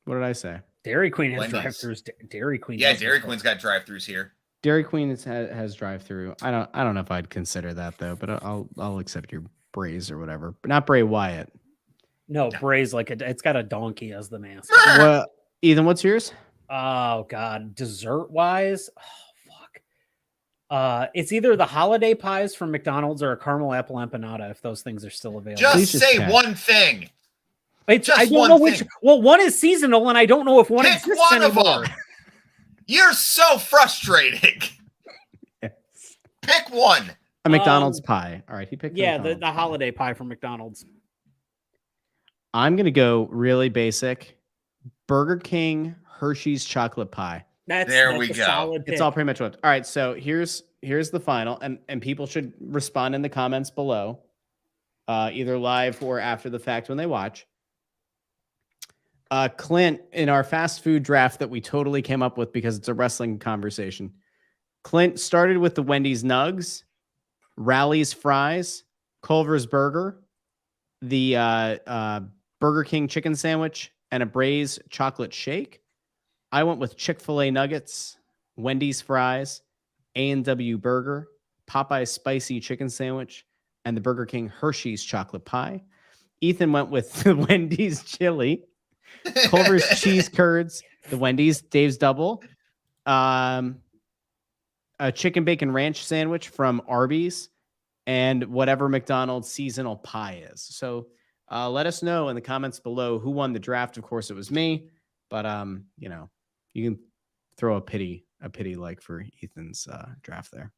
What did I say? Dairy Queen has Wendy's. drive-throughs. Dairy Queen. Yeah, doesn't, Dairy but- Queen's got drive-throughs here. Dairy Queen has drive-through. I don't know if I'd consider that though, but I'll accept your Braze or whatever, but not Bray Wyatt. No, Bray's like it's got a donkey as the mask. Well, Ethan, what's yours? Oh God, dessert-wise, oh fuck. It's either the holiday pies from McDonald's or a caramel apple empanada if those things are still available. Please Just just say check. one thing. It's, just I don't one know which. thing. Well, one is seasonal, and I don't know if one Pick exists one of anymore. them. You're so frustrating. Pick one. A McDonald's pie. All right, he picked. Yeah, McDonald's the pie. holiday pie from McDonald's. I'm gonna go really basic. Burger King Hershey's chocolate pie. That's There we a go. solid It's pick. all pretty much what. All right, so here's the final, and people should respond in the comments below, either live or after the fact when they watch. Clint, in our fast food draft that we totally came up with because it's a wrestling conversation, Clint started with the Wendy's Nugs, Rally's Fries, Culver's Burger, the Burger King chicken sandwich, and a Braised chocolate shake. I went with Chick-fil-A nuggets, Wendy's fries, A&W burger, Popeye's spicy chicken sandwich, and the Burger King Hershey's chocolate pie. Ethan went with the Wendy's chili, Culver's cheese curds, the Wendy's Dave's Double, a chicken bacon ranch sandwich from Arby's, and whatever McDonald's seasonal pie is. So let us know in the comments below who won the draft. Of course, it was me, but you know, you can throw a pity like for Ethan's draft there.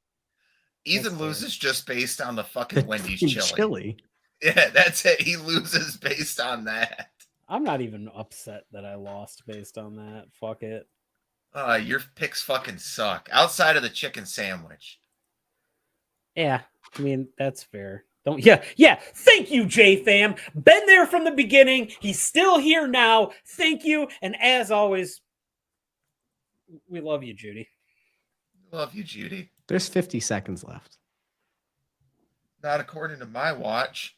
Ethan loses just based on the fucking Wendy's chili. Chili. Yeah, that's it. He loses based on that. I'm not even upset that I lost based on that. Fuck it. Your picks fucking suck. Outside of the chicken sandwich. Yeah, I mean that's fair. Don't yeah. Thank you, J-Fam. Been there from the beginning. He's still here now. Thank you, and as always, we love you, Judy. Love you, Judy. There's 50 seconds left. Not according to my watch.